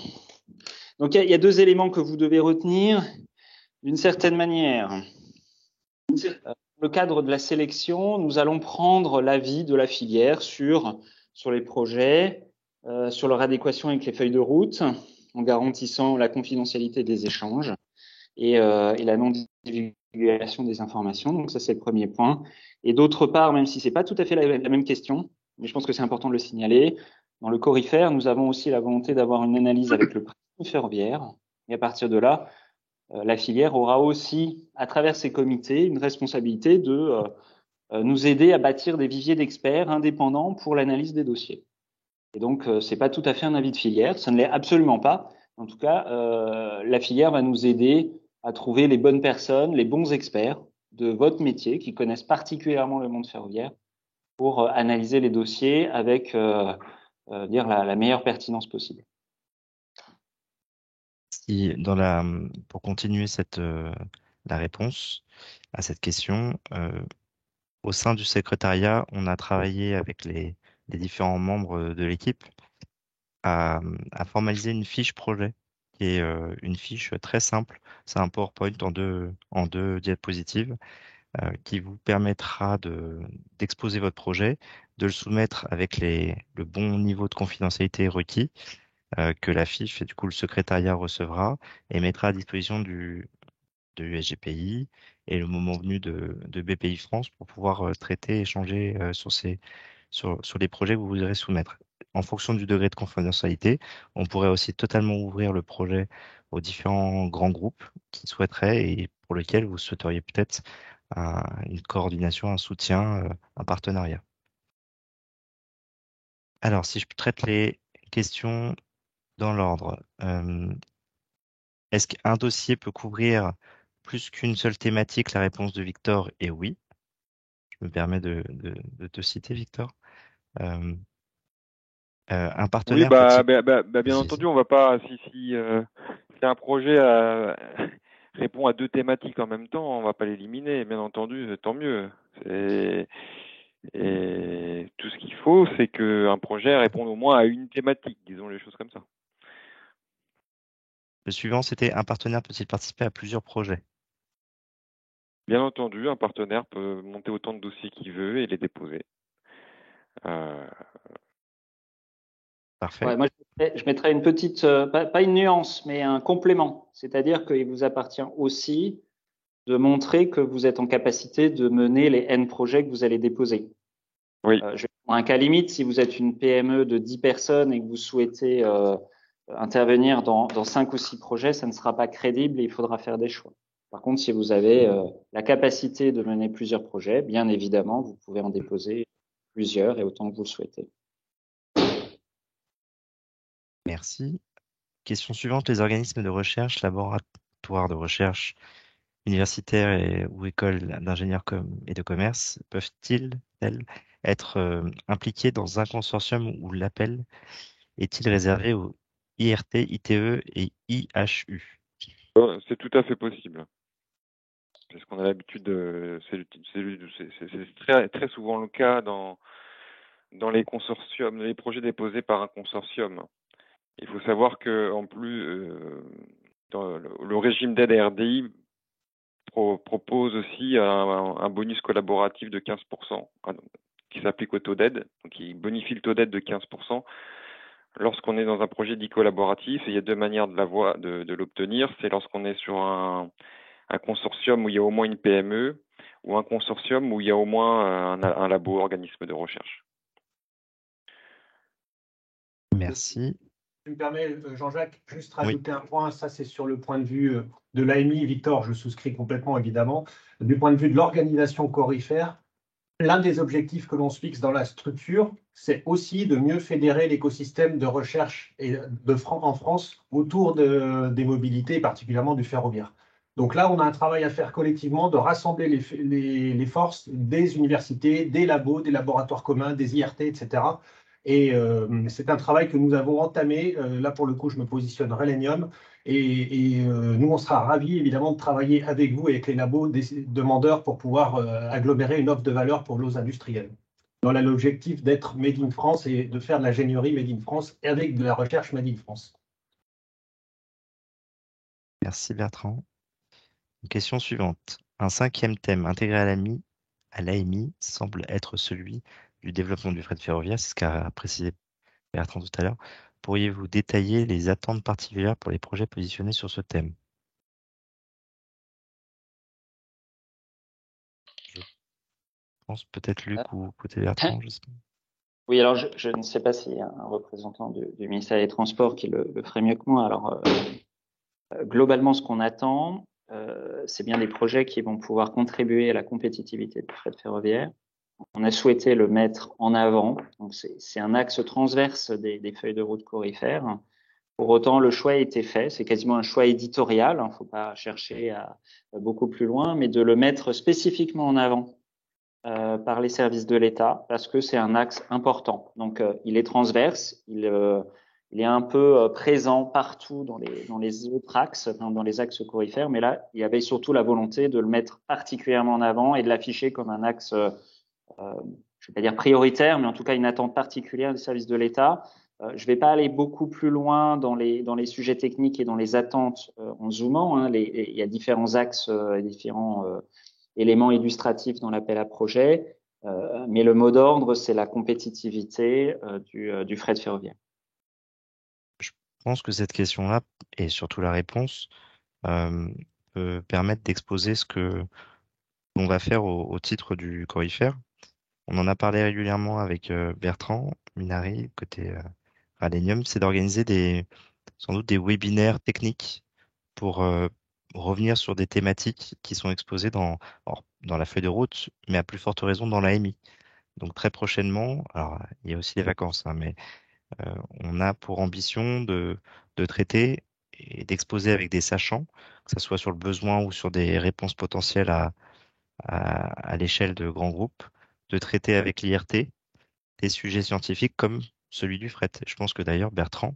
Donc, il y a deux éléments que vous devez retenir. D'une certaine manière, dans le cadre de la sélection, nous allons prendre l'avis de la filière sur les projets, sur leur adéquation avec les feuilles de route, en garantissant la confidentialité des échanges et la non-divulgation des informations. Donc ça, c'est le premier point. Et d'autre part, même si c'est pas tout à fait la même question, mais je pense que c'est important de le signaler, dans le Coryphère, nous avons aussi la volonté d'avoir une analyse avec le prix ferroviaire. Et à partir de là, la filière aura aussi, à travers ses comités, une responsabilité de nous aider à bâtir des viviers d'experts indépendants pour l'analyse des dossiers. Et donc, c'est pas tout à fait un avis de filière, ça ne l'est absolument pas. En tout cas, la filière va nous aider à trouver les bonnes personnes, les bons experts de votre métier qui connaissent particulièrement le monde ferroviaire pour analyser les dossiers avec la meilleure pertinence possible. Si pour continuer la réponse à cette question, au sein du secrétariat, on a travaillé avec les différents membres de l'équipe à formaliser une fiche projet, qui est une fiche très simple. C'est un PowerPoint en deux diapositives qui vous permettra d'exposer votre projet, de le soumettre avec le bon niveau de confidentialité requis, que la fiche et du coup le secrétariat recevra et mettra à disposition de USGPI et le moment venu de BPI France pour pouvoir traiter, échanger sur les projets que vous voudrez soumettre. En fonction du degré de confidentialité, on pourrait aussi totalement ouvrir le projet aux différents grands groupes qui souhaiteraient et pour lesquels vous souhaiteriez peut-être une coordination, un soutien, un partenariat. Alors, si je traite les questions dans l'ordre, est-ce qu'un dossier peut couvrir plus qu'une seule thématique? La réponse de Victor est oui. Je me permets de te citer, Victor. Un Oui, partenaire peut-il... bien entendu, on va pas si un projet répond à deux thématiques en même temps, on va pas l'éliminer, bien entendu, tant mieux. Et tout ce qu'il faut, c'est qu'un projet réponde au moins à une thématique, disons les choses comme ça. Le suivant, c'était un partenaire peut-il participer à plusieurs projets? Bien entendu, un partenaire peut monter autant de dossiers qu'il veut et les déposer. Parfait. Ouais, moi, je mettrais une petite, pas une nuance, mais un complément. C'est-à-dire qu'il vous appartient aussi de montrer que vous êtes en capacité de mener les N projets que vous allez déposer. Oui. Je vais prendre un cas limite, si vous êtes une PME de 10 personnes et que vous souhaitez intervenir dans 5 ou 6 projets, ça ne sera pas crédible et il faudra faire des choix. Par contre, si vous avez la capacité de mener plusieurs projets, bien évidemment, vous pouvez en déposer plusieurs et autant que vous le souhaitez. Merci. Question suivante. Les organismes de recherche, laboratoires de recherche universitaires ou écoles d'ingénieurs et de commerce peuvent-ils être impliqués dans un consortium où l'appel est-il réservé aux IRT, ITE et IHU? C'est tout à fait possible. Parce qu'on a l'habitude c'est très, très souvent le cas dans les consortiums, les projets déposés par un consortium. Il faut savoir que en plus, dans le régime d'aide à RDI propose aussi un bonus collaboratif de 15% qui s'applique au taux d'aide, donc qui bonifie le taux d'aide de 15% lorsqu'on est dans un projet dit collaboratif, et il y a deux manières de l'obtenir. C'est lorsqu'on est sur un consortium où il y a au moins une PME ou un consortium où il y a au moins un labo, organisme de recherche. Merci. Tu me permets, Jean-Jacques, juste rajouter un point. Ça, c'est sur le point de vue de l'AMI. Victor, je souscris complètement, évidemment. Du point de vue de l'organisation Corifère, l'un des objectifs que l'on se fixe dans la structure, c'est aussi de mieux fédérer l'écosystème de recherche en France autour des mobilités, particulièrement du ferroviaire. Donc là, on a un travail à faire collectivement de rassembler les forces des universités, des labos, des laboratoires communs, des IRT, etc. Et c'est un travail que nous avons entamé. Là, pour le coup, je me positionne Rélenium. Nous, on sera ravis, évidemment, de travailler avec vous, avec les labos des demandeurs, pour pouvoir agglomérer une offre de valeur pour nos industriels. Dans l'objectif d'être Made in France et de faire de l'ingénierie Made in France avec de la recherche Made in France. Merci Bertrand. Question suivante. Un cinquième thème intégré à l'AMI semble être celui du développement du fret ferroviaire, c'est ce qu'a précisé Bertrand tout à l'heure. Pourriez-vous détailler les attentes particulières pour les projets positionnés sur ce thème? Je pense peut-être Luc ou côté Bertrand, je sais pas. Oui, alors je ne sais pas s'il y a un représentant du ministère des Transports qui le ferait mieux que moi. Alors, globalement, ce qu'on attend, c'est bien des projets qui vont pouvoir contribuer à la compétitivité du fret ferroviaire. On a souhaité le mettre en avant. Donc, c'est un axe transverse des feuilles de route Corifère. Pour autant, le choix a été fait. C'est quasiment un choix éditorial. Il ne faut pas chercher à beaucoup plus loin, mais de le mettre spécifiquement en avant par les services de l'État, parce que c'est un axe important. Donc, il est transverse, il est un peu présent partout dans les autres axes, dans les axes corifères, mais là, il y avait surtout la volonté de le mettre particulièrement en avant et de l'afficher comme un axe, je ne vais pas dire prioritaire, mais en tout cas une attente particulière des services de l'État. Je ne vais pas aller beaucoup plus loin dans les sujets techniques et dans les attentes en zoomant. Hein. Il y a différents axes, différents éléments illustratifs dans l'appel à projet, mais le mot d'ordre, c'est la compétitivité du fret ferroviaire. Je pense que cette question-là, et surtout la réponse, peut permettre d'exposer ce que l'on va faire au titre du Corifère. On en a parlé régulièrement avec Bertrand Minari, côté Ralenium, c'est d'organiser sans doute des webinaires techniques pour revenir sur des thématiques qui sont exposées dans la feuille de route, mais à plus forte raison dans l'AMI. Donc très prochainement, alors il y a aussi les vacances, hein, mais on a pour ambition de traiter et d'exposer avec des sachants, que ce soit sur le besoin ou sur des réponses potentielles à l'échelle de grands groupes, de traiter avec l'IRT des sujets scientifiques comme celui du fret. Je pense que d'ailleurs, Bertrand,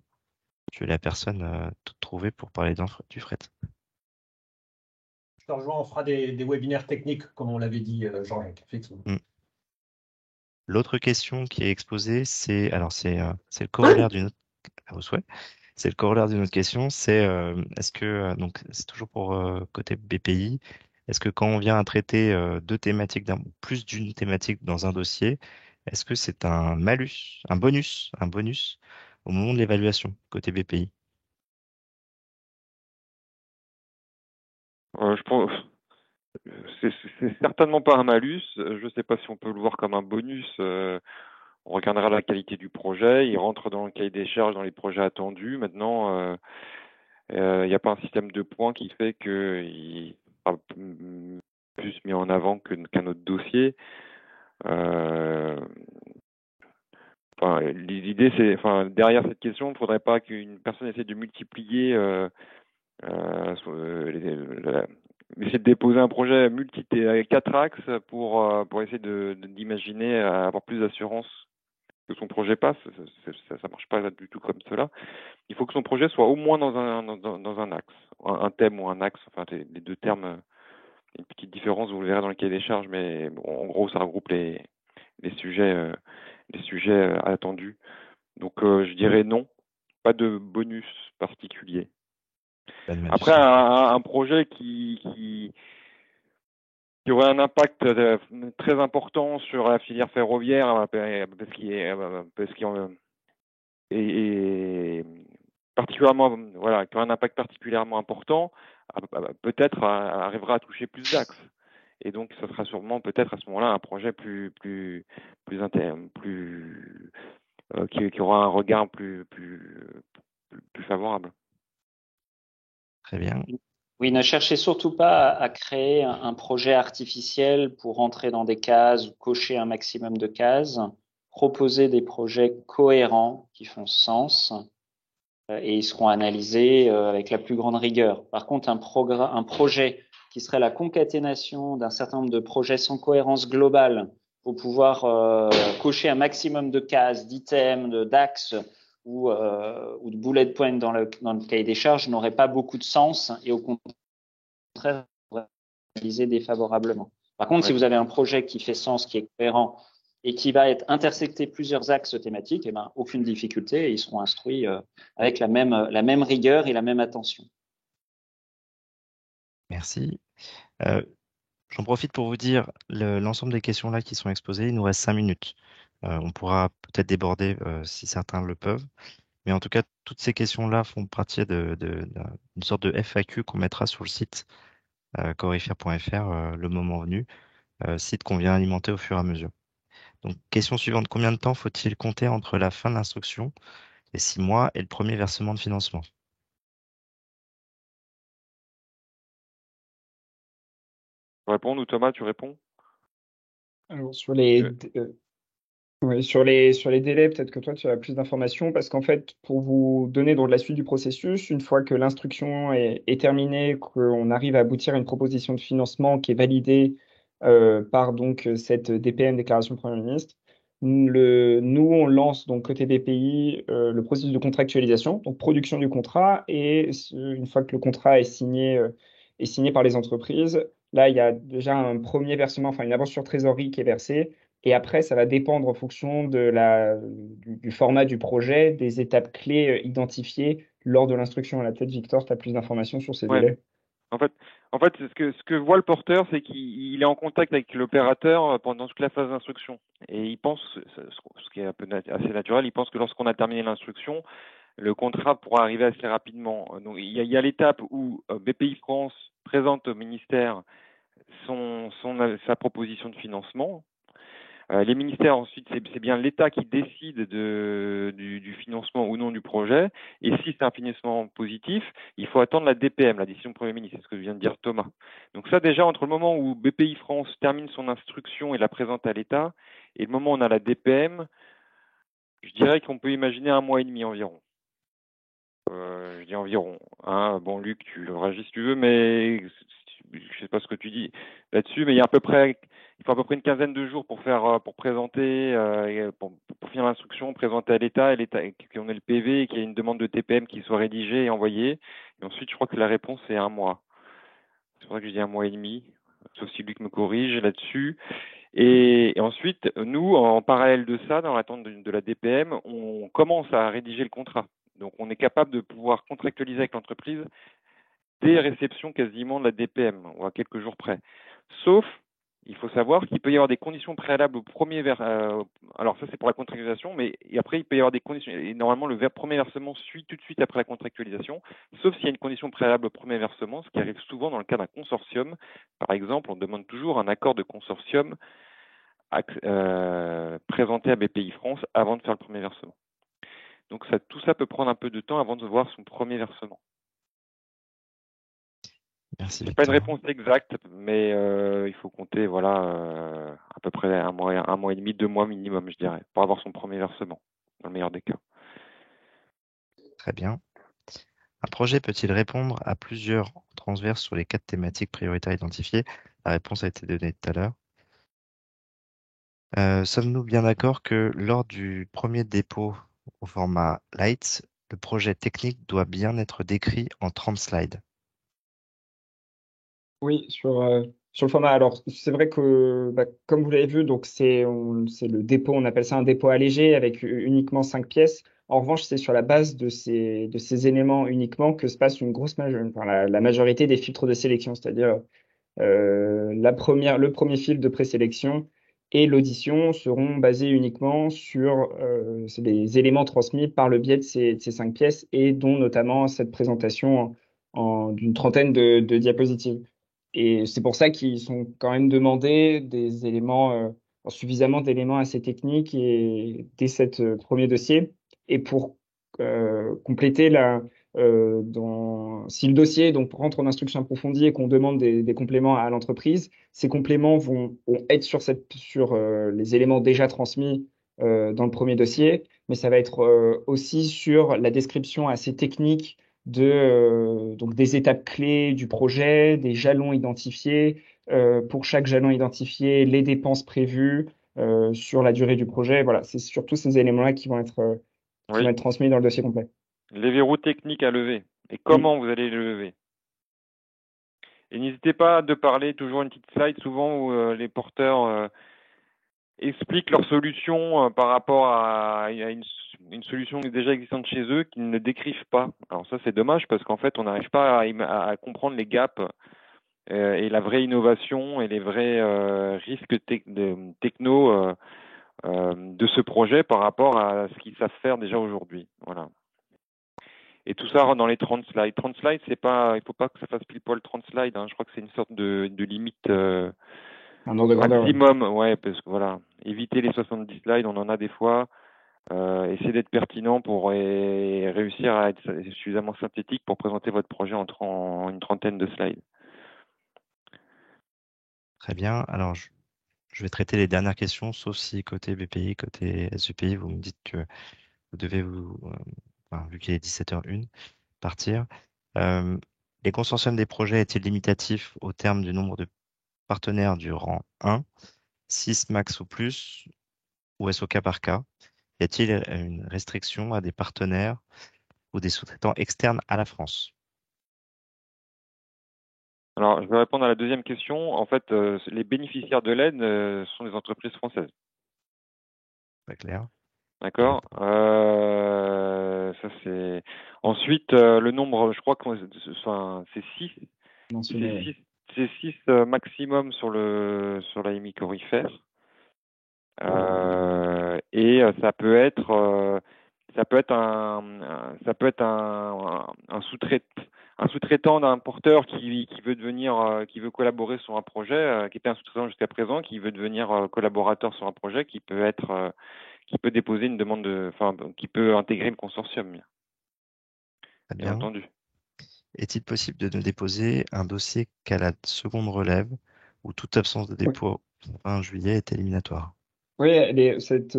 tu es la personne toute trouvée pour parler du fret. Je te rejoins, on fera des webinaires techniques, comme on l'avait dit, Jean-Jacques, effectivement. L'autre question qui est exposée, c'est le corollaire d'une autre, à vos souhaits. C'est le corollaire d'une autre question, c'est est-ce que donc c'est toujours pour côté BPI, est-ce que quand on vient à traiter deux thématiques plus d'une thématique dans un dossier, est-ce que c'est un malus, un bonus au moment de l'évaluation côté BPI? Je pense, c'est certainement pas un malus. Je ne sais pas si on peut le voir comme un bonus. On regardera la qualité du projet. Il rentre dans le cahier des charges, dans les projets attendus. Maintenant, il n'y a pas un système de points qui fait qu'il sera plus mis en avant qu'un autre dossier. L'idée, c'est, derrière cette question, il ne faudrait pas qu'une personne essaie de multiplier, essayer de déposer un projet avec 4 axes pour essayer d'imaginer avoir plus d'assurance que son projet passe. Ça marche pas du tout comme cela. Il faut que son projet soit au moins dans un axe, un thème ou un axe. Enfin, les deux termes, une petite différence, vous le verrez dans le cahier des charges, mais bon, en gros, ça regroupe les sujets attendus. Donc, je dirais non, pas de bonus particulier. Après, un projet qui aurait un impact très important sur la filière ferroviaire, parce qu'il et particulièrement, voilà, qui aura un impact particulièrement important, peut-être arrivera à toucher plus d'axes. Et donc, ce sera sûrement peut-être à ce moment-là un projet qui aura un regard plus favorable. Très bien. Oui, ne cherchez surtout pas à créer un projet artificiel pour rentrer dans des cases ou cocher un maximum de cases. Proposez des projets cohérents qui font sens et ils seront analysés avec la plus grande rigueur. Par contre, un projet qui serait la concaténation d'un certain nombre de projets sans cohérence globale pour pouvoir cocher un maximum de cases, d'items, d'axes ou de bullet points dans le cahier des charges n'aurait pas beaucoup de sens et au contraire analyser défavorablement. Par contre, si vous avez un projet qui fait sens, qui est cohérent et qui va être intersecté plusieurs axes thématiques, eh ben, aucune difficulté, et ils seront instruits avec la même rigueur et la même attention. Merci. J'en profite pour vous dire l'ensemble des questions là qui sont exposées. Il nous reste 5 minutes. On pourra peut-être déborder si certains le peuvent. Mais en tout cas, toutes ces questions-là font partie d'une sorte de FAQ qu'on mettra sur le site corifer.fr le moment venu, site qu'on vient alimenter au fur et à mesure. Donc, question suivante, combien de temps faut-il compter entre la fin de l'instruction, les 6 mois, et le premier versement de financement? Je réponds ou Thomas, tu réponds? Alors, oui, sur les délais, peut-être que toi, tu as plus d'informations, parce qu'en fait, pour vous donner donc la suite du processus, une fois que l'instruction est terminée, qu'on arrive à aboutir à une proposition de financement qui est validée par donc cette DPM, déclaration de Premier ministre, nous, on lance donc côté BPI le processus de contractualisation, donc production du contrat, et une fois que le contrat est signé par les entreprises, là, il y a déjà un premier versement, enfin une avance sur trésorerie qui est versée. Et après, ça va dépendre en fonction du format du projet, des étapes clés identifiées lors de l'instruction. Là, peut-être, Victor, tu as plus d'informations sur ces Ouais. délais. En fait, ce que voit le porteur, c'est qu'il est en contact avec l'opérateur pendant toute la phase d'instruction. Et il pense, ce qui est un peu assez naturel, il pense que lorsqu'on a terminé l'instruction, le contrat pourra arriver assez rapidement. Donc, il y a l'étape où BPI France présente au ministère sa proposition de financement. Les ministères, ensuite, c'est bien l'État qui décide du financement ou non du projet. Et si c'est un financement positif, il faut attendre la DPM, la décision du Premier ministre, c'est ce que vient de dire Thomas. Donc ça, déjà, entre le moment où BPI France termine son instruction et la présente à l'État, et le moment où on a la DPM, je dirais qu'on peut imaginer 1 mois et demi environ. Je dis environ. Hein. Bon, Luc, tu réagis si tu veux, mais je sais pas ce que tu dis là-dessus, mais il faut à peu près une quinzaine de jours pour présenter, pour finir l'instruction, présenter à l'État, qu'on ait le PV et qu'il y ait une demande de TPM qui soit rédigée et envoyée. Et ensuite, je crois que la réponse est 1 mois. C'est vrai que je dis 1 mois et demi, sauf si Luc me corrige là-dessus. Et ensuite, nous, en parallèle de ça, dans l'attente de la DPM, on commence à rédiger le contrat. Donc, on est capable de pouvoir contractualiser avec l'entreprise dès réception quasiment de la DPM, ou à quelques jours près. Sauf, il faut savoir qu'il peut y avoir des conditions préalables au premier alors ça c'est pour la contractualisation, mais après il peut y avoir des conditions. Et normalement le premier versement suit tout de suite après la contractualisation, sauf s'il y a une condition préalable au premier versement, ce qui arrive souvent dans le cas d'un consortium. Par exemple, on demande toujours un accord de consortium présenté à BPI France avant de faire le premier versement. Donc tout ça peut prendre un peu de temps avant de voir son premier versement. Merci, C'est pas une Victor. réponse exacte, mais il faut compter à peu près 1 mois et demi, 2 mois minimum, je dirais, pour avoir son premier versement, dans le meilleur des cas. Très bien. Un projet peut-il répondre à plusieurs transverses sur les 4 thématiques prioritaires identifiées? La réponse a été donnée tout à l'heure. Sommes-nous bien d'accord que lors du premier dépôt au format Light, le projet technique doit bien être décrit en 30 slides? Oui, sur le format. Alors, c'est vrai que, comme vous l'avez vu, donc c'est le dépôt, on appelle ça un dépôt allégé avec uniquement 5 pièces. En revanche, c'est sur la base de ces éléments uniquement que se passe une grosse la majorité des filtres de sélection, c'est-à-dire le premier filtre de présélection et l'audition seront basées uniquement sur les éléments transmis par le biais de ces 5 pièces et dont notamment cette présentation d'une trentaine de diapositives. Et c'est pour ça qu'ils sont quand même demandés des éléments, suffisamment d'éléments assez techniques et dès cette premier dossier. Et pour compléter si le dossier donc rentre en instruction approfondie et qu'on demande des compléments à l'entreprise, ces compléments vont être sur les éléments déjà transmis dans le premier dossier, mais ça va être aussi sur la description assez technique donc des étapes clés du projet, des jalons identifiés, pour chaque jalon identifié, les dépenses prévues sur la durée du projet. Voilà, c'est surtout ces éléments-là qui vont être Oui. transmis dans le dossier complet. Les verrous techniques à lever et comment vous allez les lever. Et n'hésitez pas de parler toujours une petite slide souvent où les porteurs expliquent leur solution par rapport à une solution déjà existante chez eux qu'ils ne décrivent pas. Alors ça c'est dommage parce qu'en fait on n'arrive pas à comprendre les gaps et la vraie innovation et les vrais risques techno de ce projet par rapport à ce qu'ils savent faire déjà aujourd'hui. Voilà. Et tout ça dans les 30 slides. 30 slides, c'est pas, il faut pas que ça fasse pile poil 30 slides. Hein. Je crois que c'est une sorte de limite Un ordre de grandeur, maximum. Ouais, parce que voilà, éviter les 70 slides, on en a des fois. Essayez d'être pertinent pour réussir à être suffisamment synthétique pour présenter votre projet en une trentaine de slides. Très bien. Alors, je vais traiter les dernières questions, sauf si côté BPI, côté SUPI, vous me dites que vous devez vu qu'il est 17h01, partir. Les consortiums des projets est-il limitatif au terme du nombre de partenaires du rang 1, 6 max ou plus, ou est-ce au cas par cas? Y a-t-il une restriction à des partenaires ou des sous-traitants externes à la France? Alors, je vais répondre à la deuxième question. En fait, les bénéficiaires de l'aide sont des entreprises françaises. Pas clair. D'accord. Ça c'est. Ensuite, le nombre, je crois que c'est 6. C'est 6 maximum sur la hémicorifère. Et ça peut être un sous-traitant d'un porteur qui veut devenir, qui veut collaborer sur un projet, qui était un sous-traitant jusqu'à présent, qui veut devenir collaborateur sur un projet, qui peut déposer une demande qui peut intégrer le consortium. Très bien entendu. Est-il possible de ne déposer un dossier qu'à la seconde relève où toute absence de dépôt fin juillet est éliminatoire? Oui, cette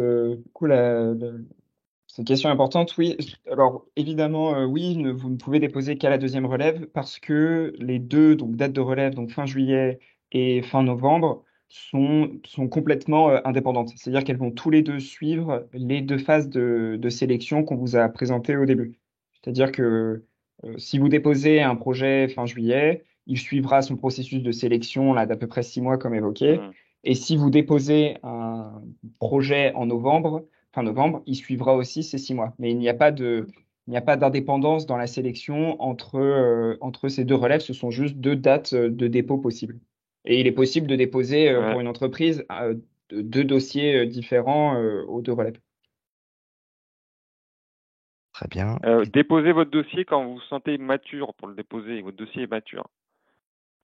question importante, oui. Alors, évidemment, oui, vous ne pouvez déposer qu'à la deuxième relève parce que les deux, donc date de relève, donc fin juillet et fin novembre, sont complètement indépendantes. C'est-à-dire qu'elles vont tous les deux suivre les 2 phases de sélection qu'on vous a présentées au début. C'est-à-dire que si vous déposez un projet fin juillet, il suivra son processus de sélection là d'à peu près 6 mois comme évoqué. Et si vous déposez un projet fin novembre, il suivra aussi ces 6 mois. Mais il n'y a pas d'indépendance dans la sélection entre ces 2 relèves. Ce sont juste 2 dates de dépôt possibles. Et il est possible de déposer pour une entreprise 2 dossiers différents aux 2 relèves. Très bien. Déposez votre dossier quand vous vous sentez mature pour le déposer. Votre dossier est mature.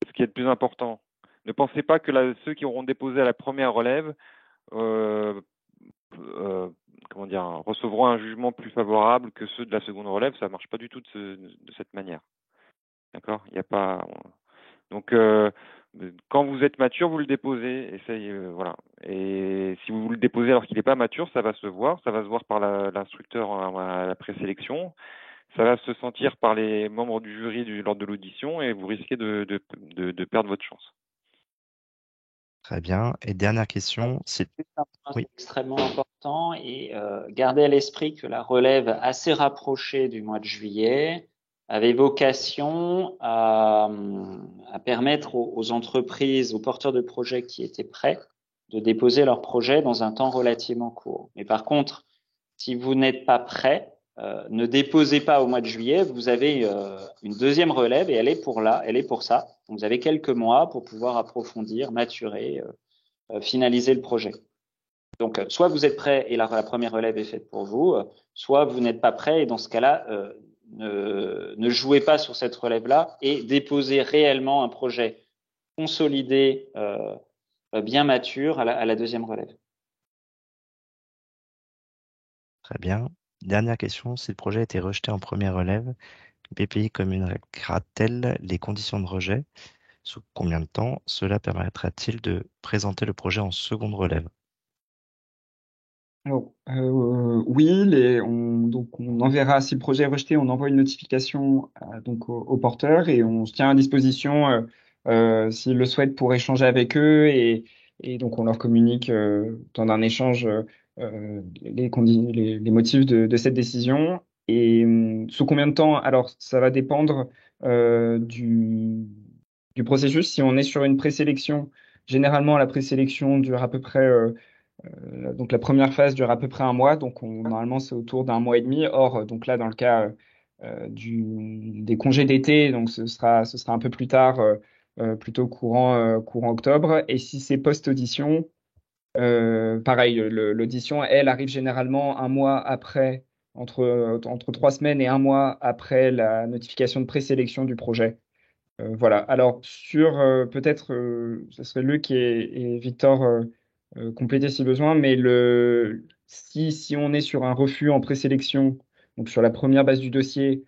Ce qui est le plus important. Ne pensez pas que ceux qui auront déposé à la première relève recevront un jugement plus favorable que ceux de la seconde relève. Ça ne marche pas du tout de cette manière. D'accord? Il n'y a pas. Donc, quand vous êtes mature, vous le déposez. Voilà. Et si vous le déposez alors qu'il n'est pas mature, ça va se voir. Ça va se voir par l'instructeur à la présélection. Ça va se sentir par les membres du jury lors de l'audition et vous risquez de perdre votre chance. Très bien. Et dernière question, c'est extrêmement important et gardez à l'esprit que la relève assez rapprochée du mois de juillet avait vocation à permettre aux entreprises, aux porteurs de projets qui étaient prêts de déposer leur projet dans un temps relativement court. Mais par contre, si vous n'êtes pas prêt, ne déposez pas au mois de juillet. Vous avez une deuxième relève et elle est pour ça. Donc, vous avez quelques mois pour pouvoir approfondir, maturer finaliser le projet. Donc, soit vous êtes prêt et la première relève est faite pour vous, soit vous n'êtes pas prêt et dans ce cas-là, ne jouez pas sur cette relève-là et déposez réellement un projet consolidé, bien mature à la deuxième relève. Très bien. Dernière question, si le projet a été rejeté en première relève, BPI communiquera-t-elle les conditions de rejet? Sous combien de temps cela permettra-t-il de présenter le projet en seconde relève? Alors, oui, donc on enverra, si le projet est rejeté, on envoie une notification donc aux porteurs et on se tient à disposition s'ils le souhaitent pour échanger avec eux et donc on leur communique dans un échange les motifs de cette décision. Et sous combien de temps? Alors, ça va dépendre du processus. Si on est sur une présélection, généralement la présélection dure à peu près donc la première phase dure à peu près un mois, donc normalement c'est autour d'un mois et demi. Or, donc là, dans le cas des congés d'été, donc ce sera un peu plus tard, plutôt courant octobre. Et si c'est post-audition, pareil, l'audition, elle arrive généralement un mois après, entre 3 semaines et un mois après la notification de présélection du projet. Voilà. Alors, peut-être, ce serait Luc et Victor compléter si besoin, mais si on est sur un refus en présélection, donc sur la première base du dossier,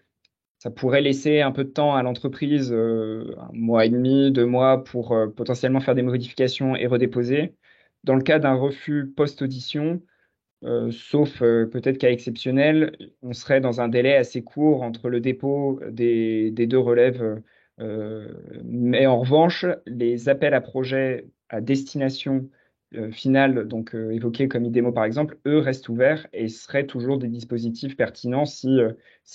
ça pourrait laisser un peu de temps à l'entreprise, un mois et demi, 2 mois, pour potentiellement faire des modifications et redéposer. Dans le cas d'un refus post-audition, sauf peut-être cas exceptionnel, on serait dans un délai assez court entre le dépôt des deux relèves. Mais en revanche, les appels à projets à destination finale, donc évoqués comme IDEMO par exemple, eux restent ouverts et seraient toujours des dispositifs pertinents si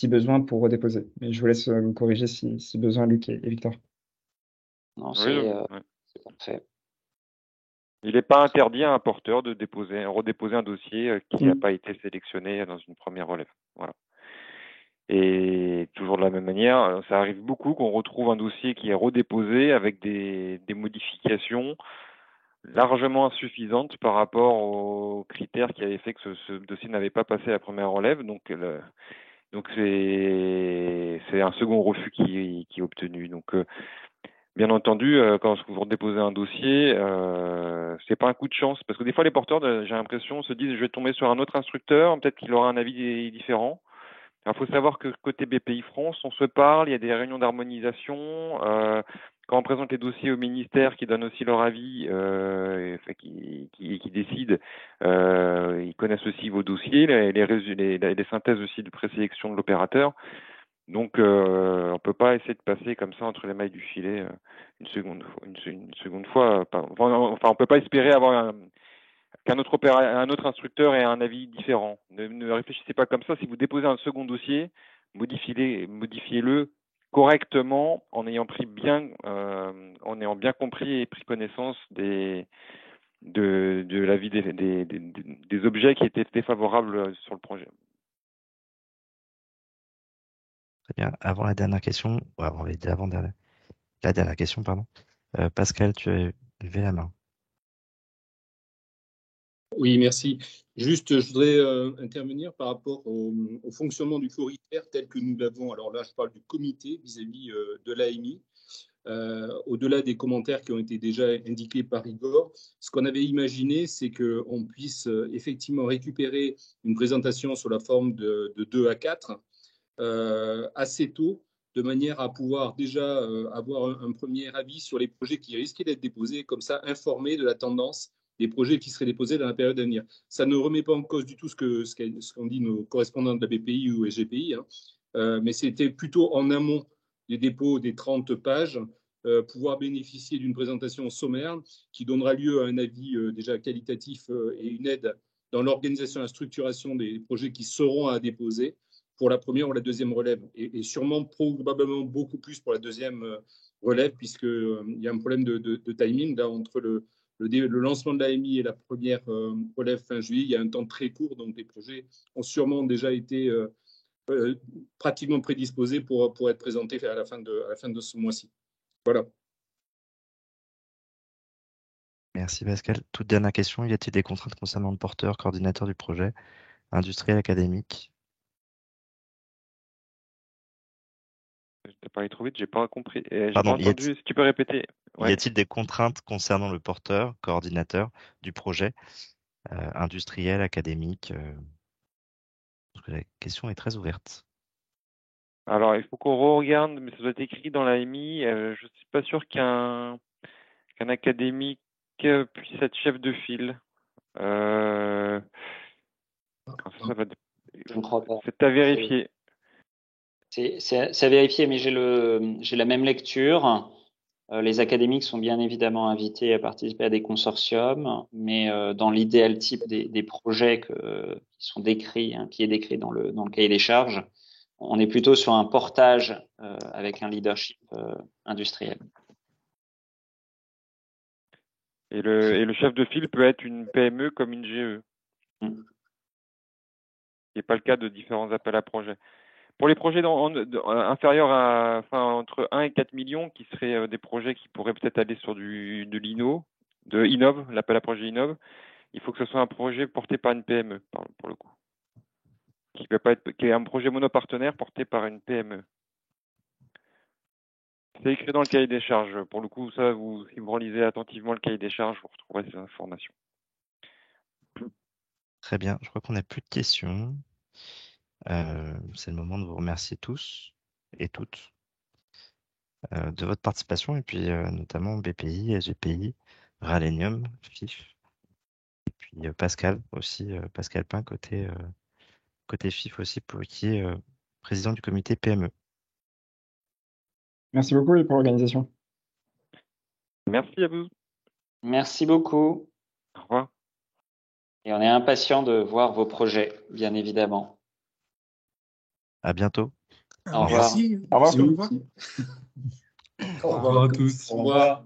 besoin pour redéposer. Mais je vous laisse me corriger si besoin, Luc et Victor. Non, Oui, c'est parfait. il n'est pas interdit à un porteur de redéposer un dossier qui n'a Mm. pas été sélectionné dans une première relève. Voilà. Et toujours de la même manière, ça arrive beaucoup qu'on retrouve un dossier qui est redéposé avec des modifications largement insuffisantes par rapport aux critères qui avaient fait que ce dossier n'avait pas passé la première relève. Donc c'est un second refus qui est obtenu. Donc bien entendu, quand vous redéposez un dossier, c'est pas un coup de chance parce que des fois les porteurs, j'ai l'impression, se disent je vais tomber sur un autre instructeur, peut-être qu'il aura un avis différent. Il faut savoir que côté BPI France, on se parle, il y a des réunions d'harmonisation. Quand on présente les dossiers au ministère, qui donnent aussi leur avis, qui décident, ils connaissent aussi vos dossiers, les synthèses aussi de présélection de l'opérateur. Donc, on peut pas essayer de passer comme ça entre les mailles du filet une seconde fois. Enfin, on peut pas espérer avoir qu'un autre instructeur ait un avis différent. Ne réfléchissez pas comme ça. Si vous déposez un second dossier, modifiez-le correctement en ayant bien compris et pris connaissance de l'avis des objets qui étaient défavorables sur le projet. Très bien. Avant la dernière question, la dernière question, pardon. Pascal, tu as levé la main. Oui, merci. Juste, je voudrais intervenir par rapport au fonctionnement du foritaire tel que nous l'avons. Alors là, je parle du comité vis-à-vis de l'AMI. Au-delà des commentaires qui ont été déjà indiqués par Igor, ce qu'on avait imaginé, c'est qu'on puisse effectivement récupérer une présentation sous la forme de 2 à 4 assez tôt, de manière à pouvoir déjà avoir un premier avis sur les projets qui risquaient d'être déposés, comme ça informer de la tendance des projets qui seraient déposés dans la période à venir. Ça ne remet pas en cause du tout ce qu'ont dit nos correspondants de la BPI ou SGPI, mais c'était plutôt en amont des dépôts des 30 pages, pouvoir bénéficier d'une présentation sommaire qui donnera lieu à un avis déjà qualitatif et une aide dans l'organisation et la structuration des projets qui seront à déposer pour la première ou la deuxième relève, et sûrement probablement beaucoup plus pour la deuxième relève, puisqu'il y a un problème de timing là, entre le lancement de l'AMI et la première relève fin juillet. Il y a un temps très court, donc les projets ont sûrement déjà été pratiquement prédisposés pour être présentés à la fin de ce mois-ci. Voilà. Merci Pascal. Toute dernière question, y a-t-il des contraintes concernant le porteur, coordinateur du projet, industriel, académique? Je t'ai parlé trop vite, j'ai pas compris. J'ai pas Pardon, entendu. Si tu peux répéter? y Ouais. a-t-il des contraintes concernant le porteur, coordinateur du projet, industriel, académique? Parce que la question est très ouverte. Alors, il faut qu'on re-regarde, mais ça doit être écrit dans la MI. Je suis pas sûr qu'un académique puisse être chef de file. Ça va Je ne crois pas. c'est à vérifier. C'est à vérifier, mais j'ai la même lecture. Les académiques sont bien évidemment invités à participer à des consortiums, mais dans l'idéal type des projets qui sont décrits, hein, qui est décrit dans le cahier des charges, on est plutôt sur un portage avec un leadership industriel. Et le chef de file peut être une PME comme une GE. Mm. Ce n'est pas le cas de différents appels à projets. Pour les projets inférieurs entre 1 et 4 millions, qui seraient des projets qui pourraient peut-être aller sur de l'INO, de Innov, l'appel à projet Innov, il faut que ce soit un projet porté par une PME, pour le coup. Qui est un projet monopartenaire porté par une PME. C'est écrit dans le cahier des charges. Pour le coup, ça, si vous relisez attentivement le cahier des charges, vous retrouverez ces informations. Très bien, je crois qu'on n'a plus de questions. C'est le moment de vous remercier tous et toutes de votre participation et puis notamment BPI, SGPI, Ralenium, FIF et puis Pascal aussi, Pascal Pin côté FIF aussi qui est président du comité PME. Merci beaucoup pour l'organisation. Merci à vous. Merci beaucoup. Au revoir. Et on est impatient de voir vos projets, bien évidemment. À bientôt. Au revoir. Au revoir. Au revoir à tous. Au revoir.